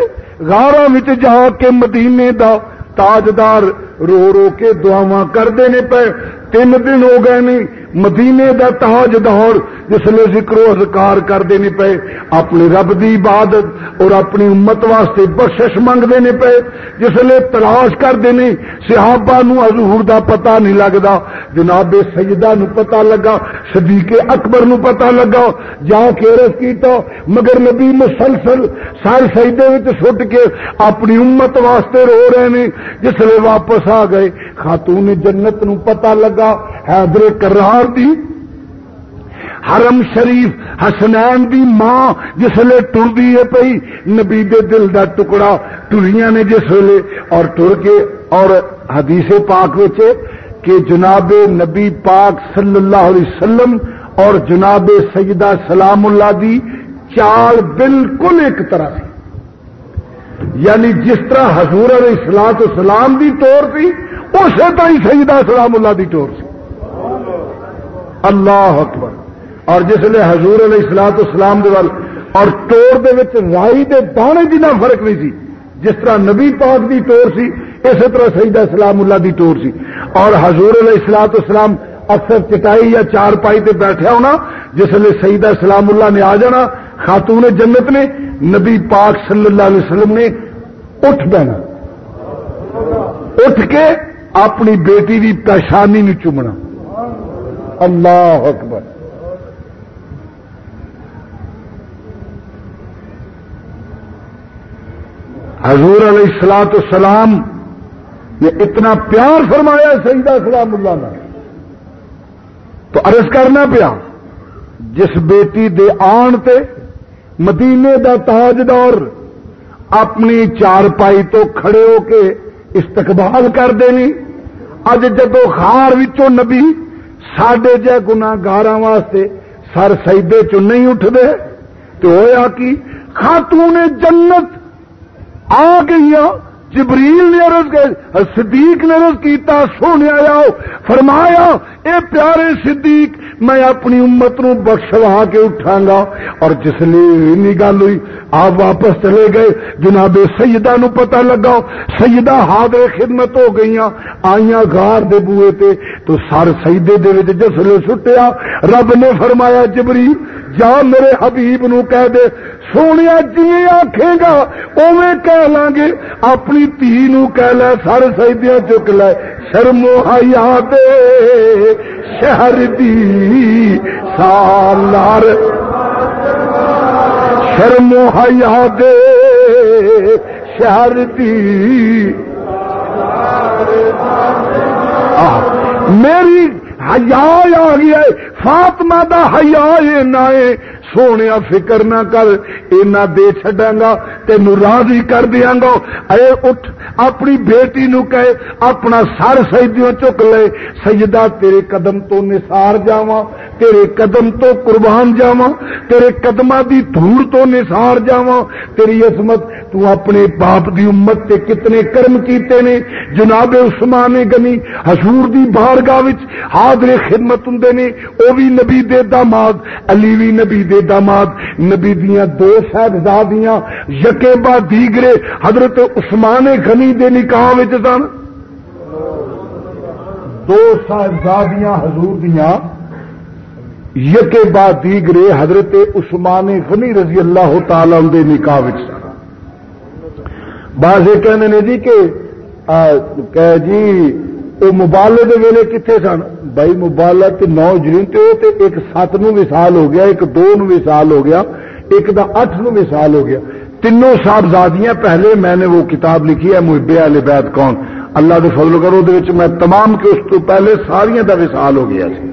غاراں وچ جا کے مدینے دا تاجدار رو رو کے دعاواں کردے نے پے. 3 دن ہو گئے نہیں مدینے دا تاجدار جس لئے ذکر و اذکار کردے نے پے. اپنے رب دی عبادت اور اپنی امت واسطے بخشش منگدے نے پے. جس لئے تلاش کردے نے. صحابہ نو حضور دا پتہ نہیں لگدا. جناب سیدہ نو پتہ لگا. صدیق اکبر نو پتہ لگا. جا کے عرض کیتا مگر نبی مسلسل سر سجدے وچ سٹ کے اپنی امت واسطے رو رہے نے. جس لئے واپس آ گئے خاتون جنت نو پتہ لگا حیدر کرار دی حرم شریف حسنین دی ماں جس لئے ٹر دی ہے پئی نبی دے دل دا ٹکڑا ٹریاں نے جس لئے اور ٹر کے. اور حدیث پاک وچے کہ جناب نبی پاک صلی اللہ علیہ وسلم اور جناب سیدہ سلام اللہ دی چال بالکل ایک طرح سے. یعنی جس طرح حضور علیہ الصلوۃ والسلام دی ٹور تھی اسی طرح سیدہ سلام اللہ دی ٹور سی. اللہ اکبر. اور جس نے حضور علیہ الصلوۃ والسلام دے وال اور ٹور دے وچ رائی دے دانے جنہ فرق نہیں سی، جس طرح نبی پاک دی ٹور سی اسی طرح سیدہ سلام اللہ دی ٹور سی. اور حضور علیہ الصلوۃ والسلام اکثر چٹائی یا چار پائی تے بیٹھا ہونا، جس لئے سیدہ سلام اللہ نے آ جانا، خاتون جنت نے، نبی پاک صلی اللہ علیہ وسلم نے اٹھ بینا، اٹھ کے اپنی بیٹی دی پیشانی نو چومنا. اللہ اکبر. حضور علیہ الصلوۃ والسلام نے اتنا پیار فرمایا سیدہ سلام اللہ نے، تو عرض کرنا پیا جس بیٹی دے آن تے مدینے دا تاجدار اپنی چارپائی تو کھڑے ہو کے استقبال کر دینی. اج جدو خار وچوں نبی ساڈے جے گناہگاراں واسطے سر سجدے چوں نہیں اٹھدے تو ہویا کی خاتون جنت آ گئیاں. جبریل نے عرض کر صدیق نے عرض کیتا سونے آیا فرمایا اے پیارے صدیق میں اپنی امت نو بخشوا کے اٹھاں گا. اور جس لیے گل ہوئی آپ واپس چلے گئے. جناب سیدہ نو پتہ لگا سیدہ حاضر خدمت ہو گئیاں، آئیاں غار دے بوئے تے تو سر سجدے دے وچ جس لے سٹیا. رب نے فرمایا جبریل جا میرے حبیب نو کہہ دے سونیا جی آکھے گا اوویں کہہ لیں گے. اپنی تھی نو کہہ لے سر سجدیاں چک لے. شرم و حیا دے شہر دی سالار، شرم و حیا دے شہر دی میری حیا آ گیا. فاطمہ دا حیا نہ سونے فکر نہ کر، اینا دے چھڈاں گا تینو راضی کر دیاں گا. اے اٹھ اپنی بیٹی نو کہے اپنا سر سجدیوں چک لے. سجدہ تیرے قدم تو نثار جاواں، تیرے قدم تو قربان جاواں، تیرے قدماں دی دھوڑ تو نثار جاواں. تیری عظمت تو اپنے باپ دی امت تے کتنے کرم کیتے نے. جناب عثمان غنی حضور دی بارگاہ وچ حاضر خدمت ہوندے نے. او بھی نبی دے داماد، علی بھی نبی دے داماد. نبی دیاں دو صاحبزادیاں یکے بعد دیگرے حضرت عثمان غنی دے نکاح وچ سن. دو صاحبزادیاں حضور دیاں یکے بعد دیگرے حضرت عثمان غنی رضی اللہ تعالی عنہ دے نکاح وچ سن. بعض کہندے نے جی کہ جی وہ مبالے دے ویلے کتنے سن؟ بھائی مبالہ تے 9 ہجری تے ایک 7 نو وصال ہو گیا، ایک 2 نو وصال ہو گیا، ایک دا 8 نو وصال ہو گیا. تینوں صاحبزادیاں. پہلے میں نے وہ کتاب لکھی ہے محب اہل بیت کون، اللہ دے فضل کرو دے وچ میں تمام کے اس تو پہلے ساریاں دا وصال ہو گیا سی.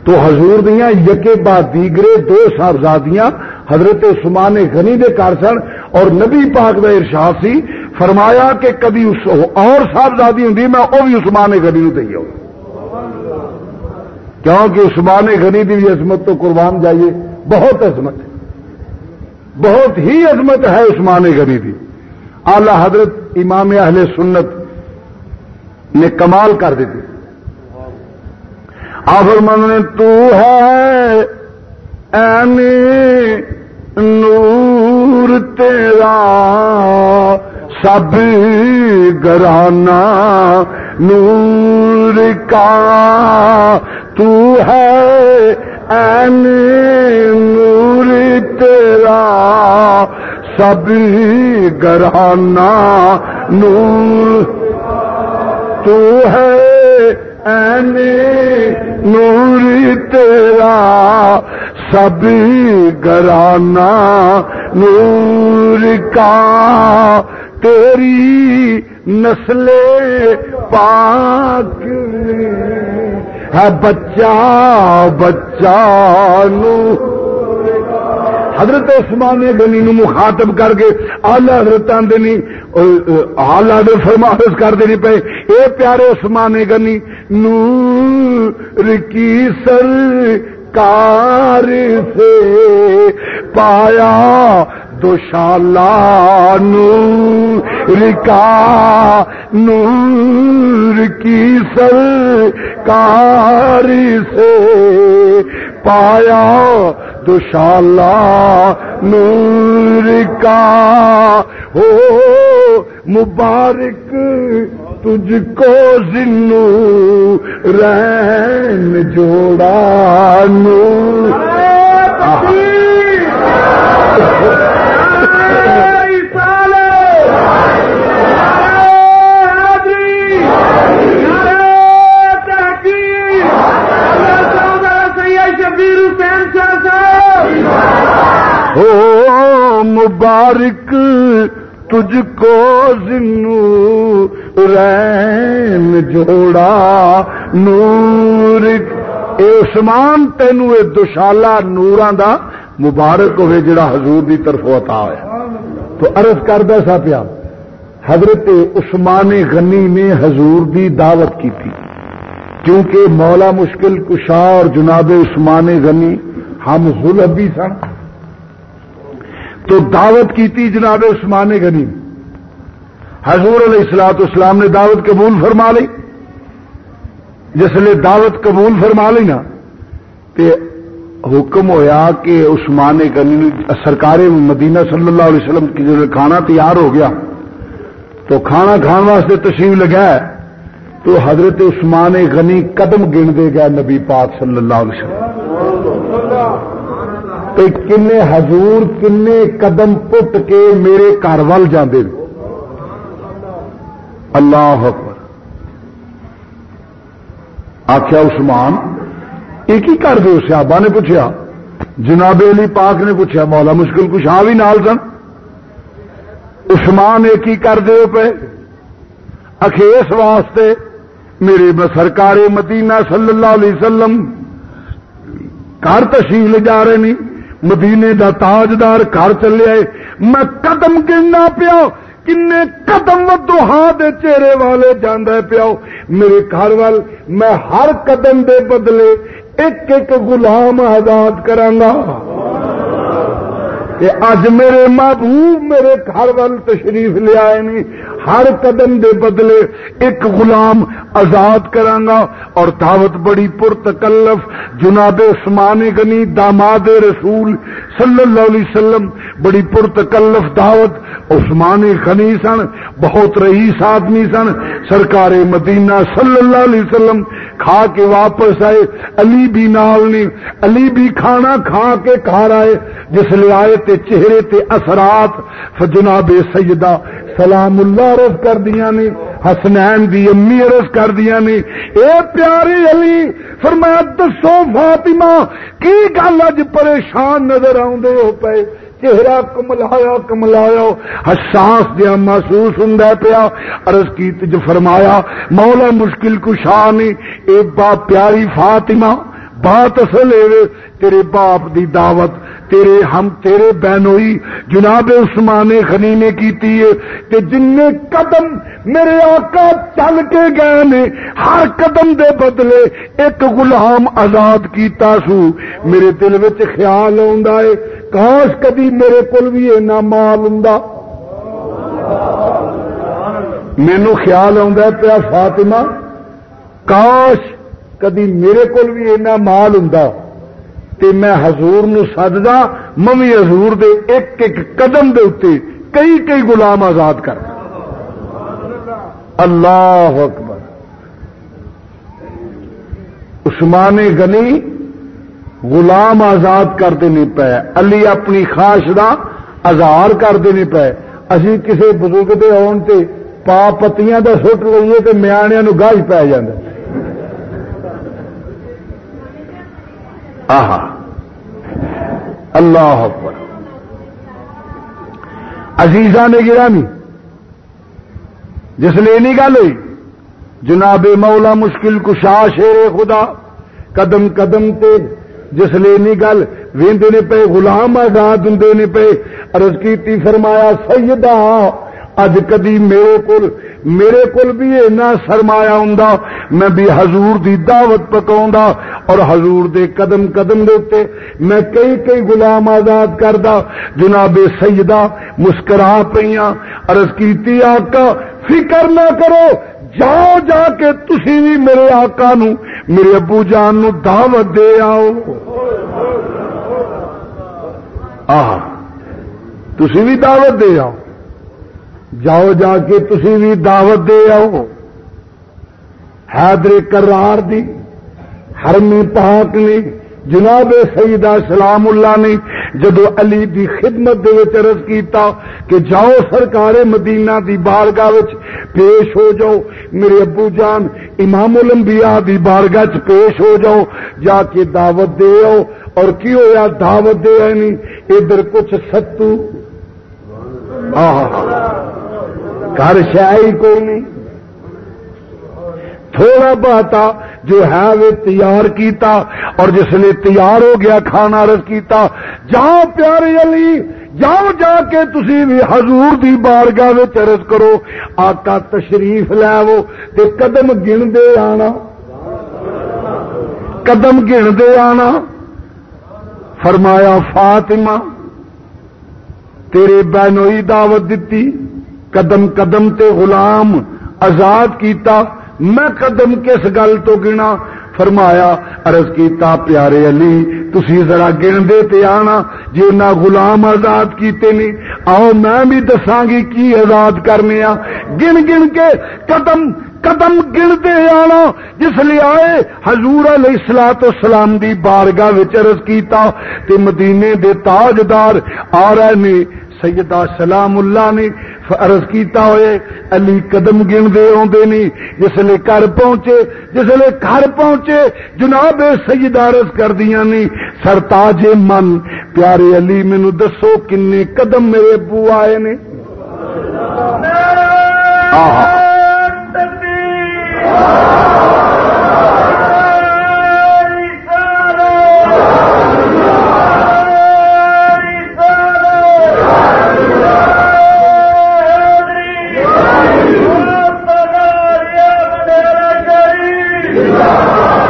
تو حضور دیاں یکے بعد دیگرے دو صاحبزادیاں حضرت عثمان غنی دے گھر سن. اور نبی پاک دا ارشاد سی فرمایا کہ کبھی اور صاحبزادی ہوندی میں او بھی عثمان غنی نو دئی ہوں، کیونکہ عثمان غنی دی عظمت تو قربان جائیے. بہت عظمت ہے، بہت ہی عظمت ہے عثمان غنی دی. اعلی حضرت امام اہل سنت نے کمال کر دی تھی. آخر من تو ہے این نور تیرا سب گرانا نور کا، تو ہے این نور تیرا سب گرانا نور، تو ہے این نور تیرا سب گرانا نور کا، تیری نسل پاک ہے بچہ بچہ نور. حضرت عثمان غنی نو مخاطب کر کے اعلی حضرت آندے اعلی حضرت فرمائش کرتے نہیں پے اے پیارے عثمان غنی نور کی سرکار سے پایا دوشالہ نور کا، نور کی سرکار سے پایا دوشالہ نور کا ہو مبارک تجھ کو ذنو رین جوڑا نور ہو مبارک تجھ کو ذنو رین جوڑا نور اے عثمان تینو اے دوشالہ نوراں دا مبارک ہوئے جڑا حضور دی طرف عطا ہے. تو عرض کردہ سا پیا حضرت عثمان غنی نے حضور دی دعوت کی تھی کیونکہ مولا مشکل کشا اور جناب عثمان غنی ہم ذوالحبی سن تو دعوت کی تھی جناب عثمان غنی. حضور علیہ الصلوۃ والسلام نے دعوت قبول فرما لی. جس لئے دعوت قبول فرما لی نا تے حکم ہویا کہ عثمان غنی سرکار مدینہ صلی اللہ علیہ وسلم کی جو کھانا تیار ہو گیا تو کھانا کھان واسطے تشریف لگا ہے تو حضرت عثمان غنی قدم گن دے گا نبی پاک صلی اللہ علیہ وسلم تو کنے حضور کنے قدم پٹ کے میرے گھر وال جاندے اللہ اکبر. آخیا عثمان یہ کی کر دے؟ صحابہ نے پوچھا, جناب علی پاک نے پوچھا, مولا مشکل کشا بھی نال سن. عثمان یہ کی کر دے پے؟ اکھے اس واسطے میرے سرکار مدینہ صلی اللہ علیہ وسلم گھر تشریف لے جا رہے نہیں, مدینے دا تاجدار گھر چلے آئے, میں قدم گننا پیا کنے قدم دوہا دے چہرے والے جاندے پیاؤ میرے گھر وال. میں ہر قدم دے بدلے ایک ایک غلام آزاد کرانگا کہ اج میرے محبوب میرے گھر وال تشریف لے آئے نہیں, ہر قدم دے بدلے ایک غلام آزاد کرانگا. اور دعوت بڑی پرتکلف جناب عثمان غنی داماد رسول صلی اللہ علیہ وسلم بڑی پرتکلف دعوت. عثمان غنی سن بہت رئیس آدمی سن. سرکار مدینہ صلی اللہ علیہ وسلم کھا کے واپس آئے, علی بھی نال نہیں, علی بھی کھانا کھا کے گھر آئے. جس لے آئے تے چہرے تے اثرات فجناب سیدہ سلام اللہ عرض کر دیا نے, حسنین دی امی عرض کر دیا نے, اے پیارے علی فرمایا دسو فاطمہ کی گل اج پریشان نظر آندے ہو پے؟ چہرہ کملایا حساس جہا محسوس ہوندا پیا. عرض کی جو فرمایا مولا مشکل کشا نے اے با پیاری فاطمہ بات اصل ہے تیرے باپ دی دعوت تیرے بہنوئی جناب عثمان غنی نے کیتی ہے تے جن قدم میرے آقا چل کے گئے نے ہر قدم دے بدلے ایک غلام آزاد کیتا سو. میرے دل وچ خیال آوندا ہے کاش کدی میرے کول بھی اینا مال ہوندا. مینوں خیال آوندا ہے پیا فاطمہ کاش کدی میرے کول بھی اینا مال ہوندا تے میں حضور نو سجدا ممی حضور دے ایک ایک قدم دے اوتے کئی کئی غلام آزاد کر. اللہ اکبر. عثمان غنی غلام آزاد کرتے نہیں پے, علی اپنی خواہش دا اظہار کرتے نہیں پے. اسی کسی بزرگ دے آن تے پا پتیاں دا سٹ لئیے تے میاںیاں نو گاج پی جاندا. آہا اللہ اکبر. عزیزاں نے گرامی جس لیے نہیں گل ہوئی جناب مولا مشکل کشا شیر خدا قدم قدم تے جس لیے نہیں گل ویندے نے پے غلام آزاد ہوندے نے پے. عرض کیتی فرمایا سیدہ اج کدی میرے کول بھی اینا سرمایہ ہوندا میں بھی حضور دی دعوت پکاوندا اور حضور دے قدم قدم دے اوتے میں کئی کئی غلام آزاد کردا. جناب سیدہ مسکرا پئیاں. عرض کیتی آقا فکر نہ کرو جاؤ جا کے تسی بھی میرے آقا نو میرے ابو جان نو دعوت دے آؤ. تسی بھی دعوت دے آؤ. جاؤ جا کے تسی بھی دعوت دے آؤ. حیدر کرار دی حرم پاک نے جناب سیدہ سلام اللہ نے جدو علی دی خدمت دے وچ عرض کیتا کہ جاؤ سرکار مدینہ دی بارگاہ وچ پیش ہو جاؤ. میرے ابو جان امام الانبیاء دی بارگاہ وچ پیش ہو جاؤ, جا کے دعوت دے آؤ. اور کی ہویا دعوت دے آئی نہیں, ادھر کچھ ستو گھر شاہی کوئی نہیں, تھوڑا بہتا جو ہے وہ تیار کیتا. اور جس نے تیار ہو گیا کھانا عرض کیتا جاؤ پیارے علی جاؤ جا کے تسی بھی حضور دی بارگاہ میں عرض کرو آقا تشریف لے تے قدم گن دے آنا, قدم گن دے آنا. فرمایا فاطمہ تیرے بہنوئی دعوت دیتی, قدم قدم تے غلام آزاد کیتا, میں قدم کس گل تو گنا. فرمایا عرض کیتا پیارے علی تسی ذرا گن دے تے آنا جی نہ غلام آزاد کیتے نہیں. آؤ میں بھی دساں گی کی آزاد کرنے آ. گن گن کے قدم قدم گن دے آنا. جس لیے آئے حضور علیہ الصلوۃ والسلام دی بارگاہ وچ عرض کیتا تے مدینے دے تاجدار آ رہے نے سیدہ سلام اللہ نے عرض کیتا ہوئے علی قدم گن دے آندے نہیں. جس لے گھر پہنچے جناب سیدہ عرض کر دیاں نہیں سرتاج من پیارے علی مینوں دسو کنے قدم میرے ابو آئے نے.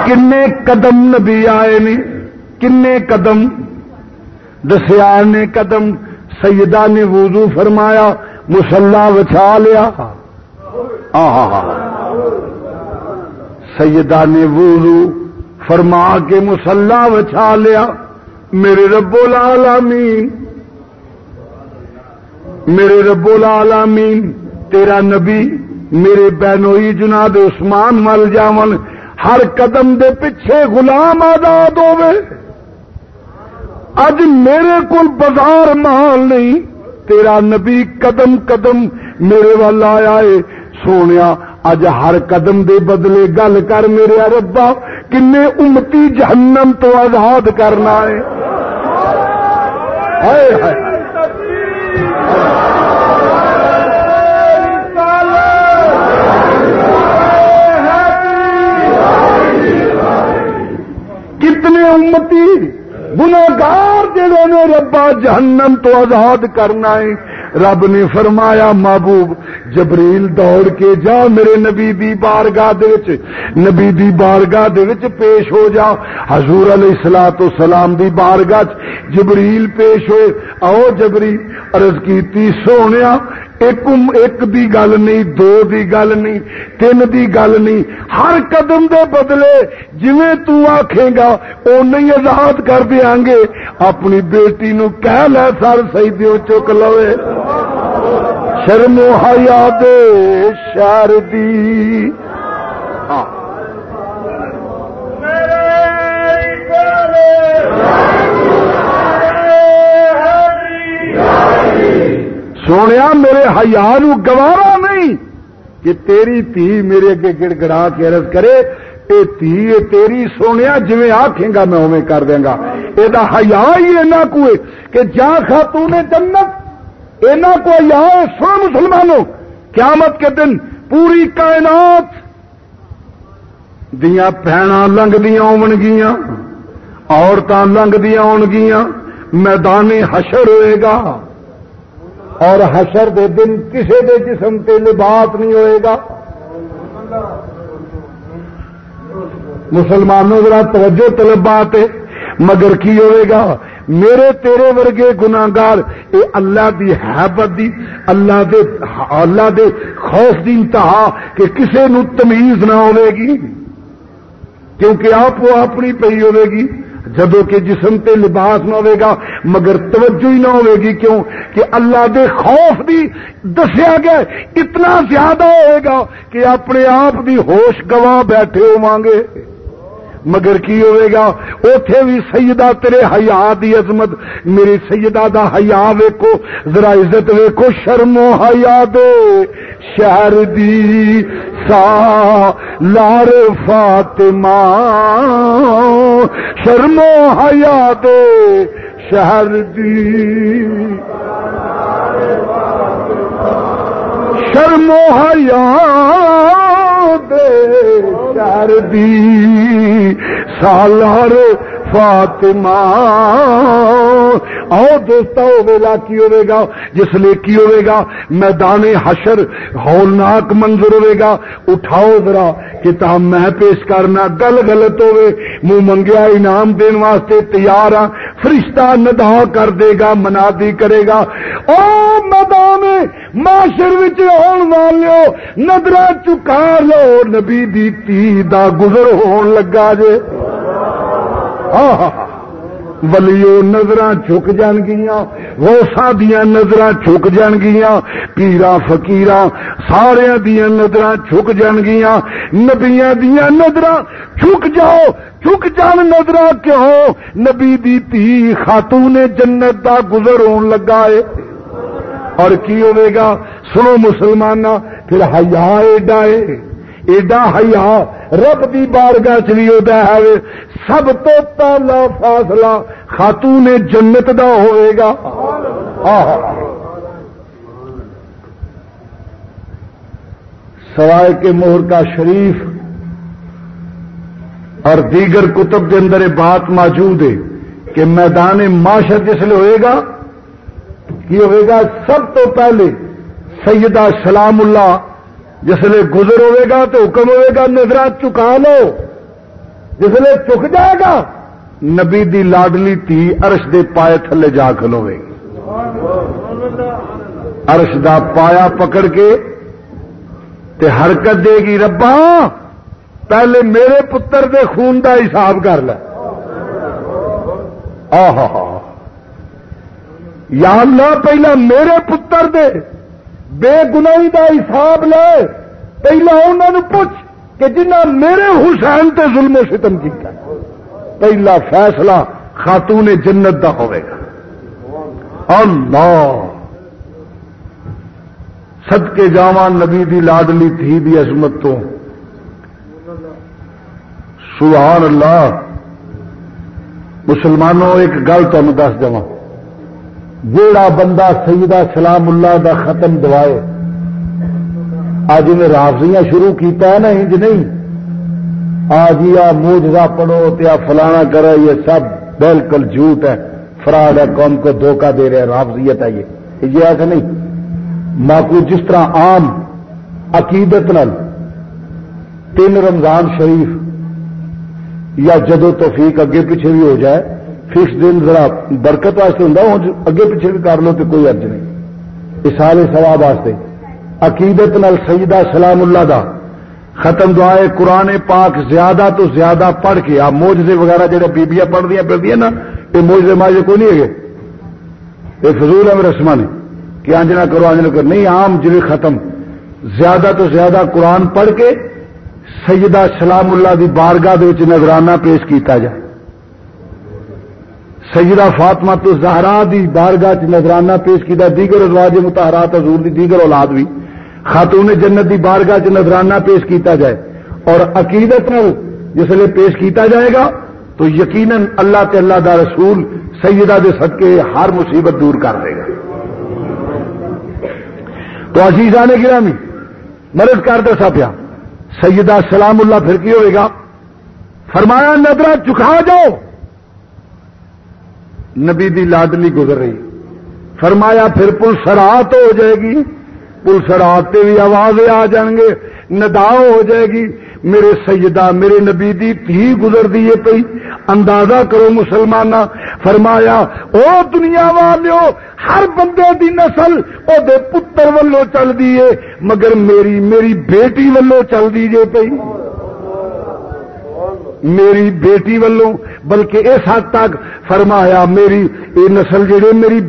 کنے قدم نبی آئے نے, کنے قدم دسیا نے قدم. سیدہ نے وضو فرمایا مصلا بچھا لیا. سیدہ نے وضو فرما کے مصلا بچھا لیا. میرے رب العالمین میرے رب العالمین تیرا نبی میرے بہنوئی جناب عثمان مل جاون ہر قدم دے پیچھے غلام آزاد ہوئے. اج میرے کول بازار مال نہیں, تیرا نبی قدم قدم میرے وال آیا ہے. سونیا اج ہر قدم دے بدلے گل کر میرے ربا کنے امتی جہنم تو آزاد کرنا ہے. ہائے ہائے کتنے امتی گناہگار جڑے نے ربا جہنم تو آزاد کرنا ہے. رب نے فرمایا محبوب جبریل دوڑ کے جا میرے نبی دی بارگاہ دے وچ, نبی دی بارگاہ دے وچ پیش ہو جا. حضور علیہ الصلوۃ والسلام دی بارگاہ جبریل پیش ہوئے. آؤ جبریل عرض کیتی سونیا ایک دی گل نہیں, دو دی گل نہیں, تین دی گل نہیں, ہر قدم دے بدلے جویں تو آکھے گا اونے ہی آزاد کر دیاں گے. اپنی بیٹی نو کہہ لے سر سیدیوں چک لوے شرم و حیا دے شہر دی. سونیا میرے حیا نو گوارا نہیں کہ تیری تھی میرے اگے گڑ گڑا کے عرض کرے اے تھی اے تیری. سونیا جویں آکھیں گا میں اوویں کر دیں گا. اے دا حیا ہی اینا کوئی کہ جا خاتون جنت اینا کو حیا ہے. سن مسلمانوں قیامت کے دن پوری کائنات دیاں بہناں لنگدیاں ہون گیاں, عورتاں لنگدیاں ہون گیاں, میدان حشر ہوئے گا. اور حشر دے دن کسی دے جسم تے لباس نہیں ہوئے گا. مسلمانوں ذرا توجہ طلب بات ہے. مگر کی ہوئے گا میرے تیرے ورگے گناہگار اے اللہ دی حیبت دی اللہ دے خوف دی انتہا کہ کسے نو تمیز نہ ہوے گی، کیونکہ آپ وہ اپنی پئی ہوے گی، جدو کہ جسم تے لباس نہ ہوے گا مگر توجہ ہی نہ ہوے گی، کیوں کہ اللہ دے خوف دی دسیا گیا اتنا زیادہ ہوئے گا کہ اپنے آپ دی ہوش گواہ بیٹھے ہوں گے، مگر کی ہوئے گا اوتھے بھی سیدہ تیرے حیا دی عظمت، میری سیدہ دا حیا ویکھو، ذرا عزت ویکھو، شرم و حیا دے شہر دی سالار فاطمہ، شرم و حیا دے شہر دی، شرم و حیا دے شہر دی سالار فاطمہ۔ آؤ دوستو ویلا کی ہوئے گا جس لئے کی ہوئے گا میدان حشر ہولناک منظر ہوئے گا، اٹھاؤ ذرا کتاب میں پیش کرنا، گل غلط ہوئے منہ منگیا انعام دین واسطے تیار ہاں، فرشتہ ندا کر دے گا، منادی کرے گا، او میدان معاشر وچ ہون والو نظرہ چکا لو، نبی دی تی دا گزر ہون لگا جے، ولیو نظراں جھک جان گیاں، غوثاں دیاں نظراں جھک جان گیاں، پیراں فقیراں ساریاں دیاں نظراں جھک جان گیاں، نبیاں دیاں نظراں جھک جاؤ، جھک جان نظراں کیوں؟ نبی دی تی خاتون جنت دا گزر ہون لگا ہے۔ اور کی ہوئے گا سنو مسلماناں، پھر حیا ایڈا حیا رب دی بارگاہ چ بھی ہوتا ہے، سب تو پہلا فاصلہ خاتون جنت دا ہوئے گا۔ سوائے کے مہر کا شریف اور دیگر کتب کے اندر بات موجود ہے کہ میدان معاشر جس لئے ہوئے گا کی ہوئے گا، سب تو پہلے سیدہ سلام اللہ جس لئے گزر ہوئے گا تو حکم ہوئے گا نظرہ چکا لو، جس لئے چک جائے گا نبی دی لاڈلی تھی عرش دے پائے تھلے جا کھلوے گی، عرش دا پایا پکڑ کے تے حرکت دے گی، ربا پہلے میرے پتر دے خون دا حساب کر لے، یا اللہ پہلا میرے پتر دے بے گناہی دا حساب لے، پہلا انہوں نے پوچھ کہ جنہ میرے حسین تے ظلم و ستم کیتا، پہلا فیصلہ خاتون جنت دا ہوئے گا۔ اللہ صدقے جاواں نبی دی لاڈلی تھی دی عظمت تو، سبحان اللہ۔ مسلمانوں ایک گل تمہیں دس جاواں، جیڑا بندہ سیدہ سلام اللہ دا ختم دوائے، آج انہیں رافضیاں شروع کیتا ہے نا، انج نہیں آج یا موجزہ پڑھو تیا فلانا کرے، یہ سب بالکل جھوٹ ہے، فراڈ ہے، قوم کو دھوکہ دے رہے ہیں، رافضیت ہے یہ ایسا نہیں۔ ماکو جس طرح عام عقیدت نال 3 رمضان شریف یا جدو توفیق اگے پیچھے بھی ہو جائے، فکس دن ذرا برکت واسطے ہوں، اگے پیچھے بھی کر لو تو کوئی حرج نہیں، اصال ثواب واسطے عقیدت نال سیدہ سلام اللہ دا ختم دعائے قرآن پاک زیادہ تو زیادہ پڑھ کے، آپ موجزے وغیرہ جڑے بیبیاں پڑھ دیا پھر نا، یہ موجزے ماجے کوئی نہیں ہے، یہ فضول ہے میرے رسمہ نے کہ آنج نہ کرو آنج نہ کرو، نہیں، عام جی ختم زیادہ تو زیادہ قرآن پڑھ کے سیدہ سلام اللہ دی بارگاہ دے وچ نذرانہ پیش کیتا جائے، سیدہ فاطمہ تو زہرا دی بارگاہ چ نذرانہ پیش کیتا، دیگر ازواج مطہرات حضور دی دیگر اولاد بھی خاتون جنت دی بارگاہ چ نذرانہ پیش کیتا جائے، اور عقیدت نال جس لئے پیش کیتا جائے گا تو یقیناً اللہ تے اللہ دا رسول سیدہ دے صدقے ہر مصیبت دور کر دے گا۔ تو عزیزان گرامی مرض کر دسا پیا، سیدہ سلام اللہ پھر کی ہوئے گا، فرمایا نظرہ چکا جاؤ، نبی دی لاڈلی گزر رہی، فرمایا پھر پل سرات ہو جائے گی، پل سرات تے بھی آوازیں آ جائیں گے، ندا ہو جائے گی، میرے سیدہ میرے نبی دی تھی گزر دیے پئی. اندازہ کرو مسلمانہ. فرمایا او دنیا والیو ہر بندے دی نسل او دے پتر ولوں چل دیے مگر میری بیٹی ولوں چل دی جے پئی. میری بیٹی ولوں بلکہ اس حد تک فرمایا میری اے نسل جڑے میری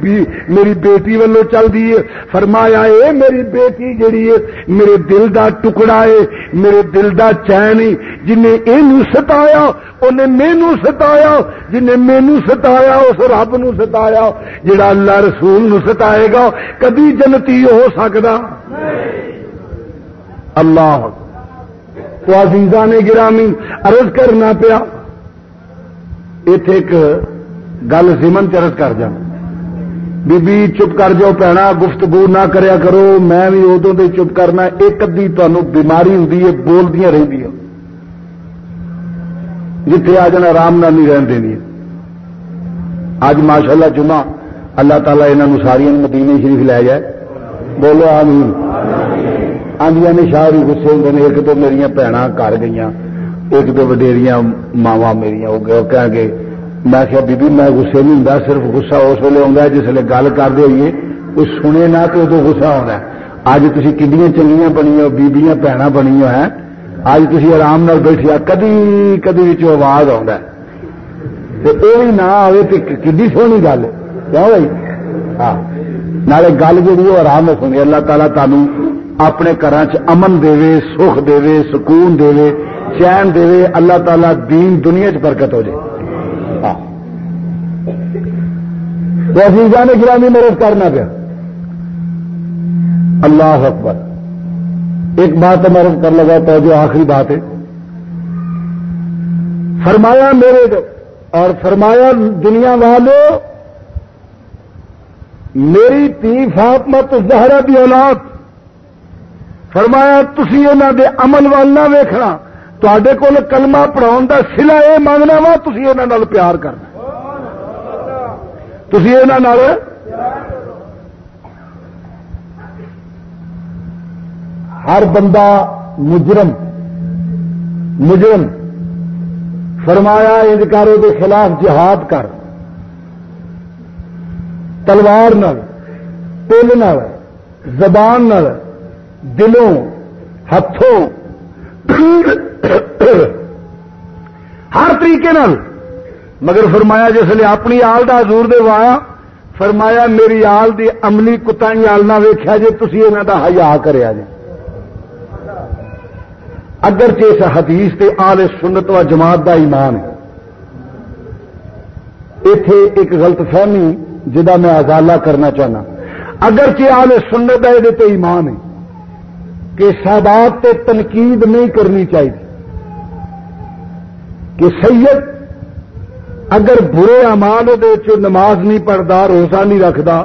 بیٹی ولوں چل دی ہے. فرمایا اے میری بیٹی جڑی ہے میرے دل دا ٹکڑا ہے میرے دل دا چین ہے. جنہیں اینو ستایا انہیں مینوں ستایا جنہیں مینوں ستایا اس رب نو ستایا. جڑا اللہ رسول نو ستائے گا کبھی جنتی ہو سکدا اللہ. تو عزیزان گرامی عرض کرنا پیا ایتھے ایک گل سمن چرض کر جا. بی بی چپ کر جاؤ پینا گفتگو نہ کریا کرو. میں بھی ادوں تے چپ کرنا. ایک ادی تمہیں بیماری ہوندی ہے بولدیاں رہندیاں جتھے آ جانا آرام نال نہیں رہن دینی. اج ماشاءاللہ جمعہ اللہ تعالیٰ انہاں ساریاں مدینے شریف لے جائے. بولو آمین. آندیاں نے شاہری غصے ہوندے نے. ایک تو میری بھیناں گھر گئیاں ایک تو وڈیریاں ماواں میریاں ہو گئے کہہ کے میں کہا بی بی میں غصے نہیں ہوندا. صرف غصہ اس ویلے ہوندا ہے جس ویلے گل کردے ہوئیے کوئی سنے نہ تو ادو غصہ ہونا ہے. اج تسی کنڈیاں چنگیاں بنی ہو بیبیاں بھیناں بنی ہو ہیں. اج تسی آرام نال بیٹھیا کدی کدی وچ آواز آوندا ہے تے اے وی نہ آوے تے کڈی سونی گل کیوں بھائی. ہاں نالے گل جڑی وہ آرام نال سنی. اللہ تعالیٰ تانوں اپنے گھراں چ امن دے سکھ دے سکون دے چین دے. اللہ تعالیٰ دین دنیا چ برکت ہو جائے. تو عزیزان گرامی مرض کرنا پیا. اللہ اکبر. ایک بات میں عرض کر لگا تو جو آخری بات ہے. فرمایا میرے اور فرمایا دنیا والوں میری تھی فاطمہ الزہرا دی اولاد. فرمایا تسی انہاں دے عمل وال نہ ویکھنا. تواڈے کول کلمہ پڑھاؤن دا صلہ اے منگنا وا تسی انہاں نال پیار کرنا. تسی انہاں نال ہر بندہ مجرم فرمایا انج کرو دے خلاف جہاد کر. تلوار نال تل نال زبان نال دلوں ہاتھوں ہر طریقے نال. مگر فرمایا جس لئے اپنی آل دا حضور دے وایا فرمایا میری آل دی عملی کتائی آل نہ ویکھیا جے تسی انہاں دا حیا کریا جے. اگرچہ اس حدیث تے آل سنت و جماعت دا ایمان ہے. ایتھے ایک غلط فہمی جدا میں ازالہ کرنا چاہنا. اگرچہ آل سنت دا دے تے ایمان ہے کہ سادات تے تنقید نہیں کرنی چاہیے کہ سید اگر برے اعمال دے چ نماز نہیں پڑھتا روزہ نہیں رکھتا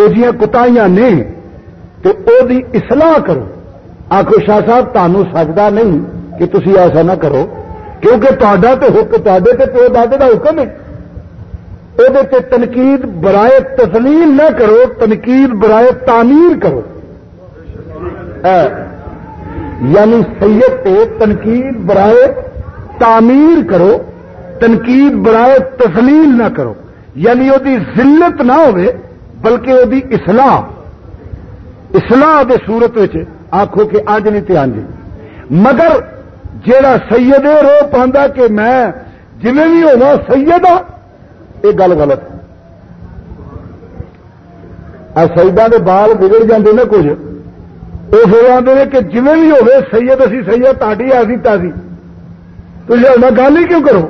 ایجیاں کتائیاں نے تو او دی اصلاح کرو. آخو شاہ صاحب تانوں سجدہ نہیں کہ تسی ایسا نہ کرو کیونکہ تہاڈا تے حکم تہاڈے تے پیو دادے دا حکم ہے. او دے تے تنقید برائے تسلیل نہ کرو تنقید برائے تعمیر کرو. یعنی سید تے تنقید برائے تعمیر کرو تنقید برائے تسلیل نہ کرو. یعنی وہ ذلت نہ ہوئے بلکہ وہ اصلاح دے صورت آخو کہ اج نہیں تے انج. مگر جیڑا سید رو پاندا کہ میں جویں بھی ہوواں سید ہاں یہ گل غلط. سیداں دے بال بگڑ جاندے نے کچھ وہ پھر آتے ہیں کہ جویں بھی ہوئے سید اسی سید تاڑی آسی تازی تو گل ہی کیوں کرو.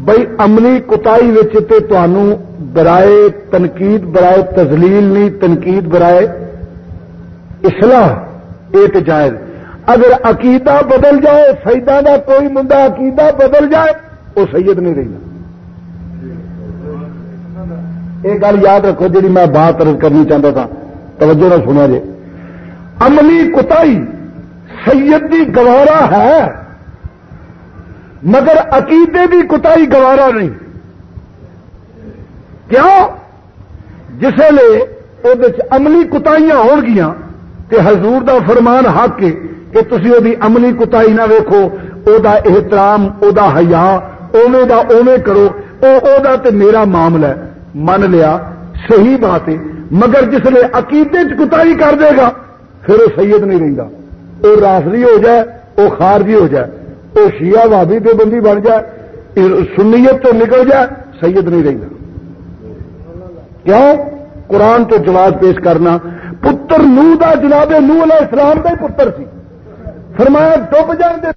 بھائی عملی کتائی وچ تانوں برائے تنقید برائے تذلیل نہیں تنقید برائے اصلاح یہ تو جائز. اگر عقیدہ بدل جائے سیداں دا کوئی منڈا عقیدہ بدل جائے وہ سید نہیں رہنا. یہ گل یاد رکھو جی میں بات عرض کرنی چاہتا تھا توجہ نہ سنا جی. عملی کتائی سید دی گوارا ہے مگر عقیدے دی کتائی گوارا نہیں. کیوں؟ جسے عملی کتائیاں ہون گیاں تے حضور دا فرمان حق ہے کہ تسی وہ عملی کوتاہی نہ ویکھو، او دا احترام، او دا حیا اوویں دا اوویں کرو، او دا تے میرا معاملہ ہے، من لیا صحیح بات ہے، مگر جس نے عقیدے چ کوتاہی کر دے گا پھر وہ سید نہیں رہندا، وہ رافضی ہو جائے، وہ خارجی ہو جائے، وہ شیعہ وہابی دے بندی بن جائے، سنیت تو نکل جائے، سید نہیں رہندا۔ کیوں؟ قرآن تو جواب پیش کرنا۔ پتر نوح دا جناب نوح علیہ السلام دا ہی پتر سی، فرمایا ڈب جان دے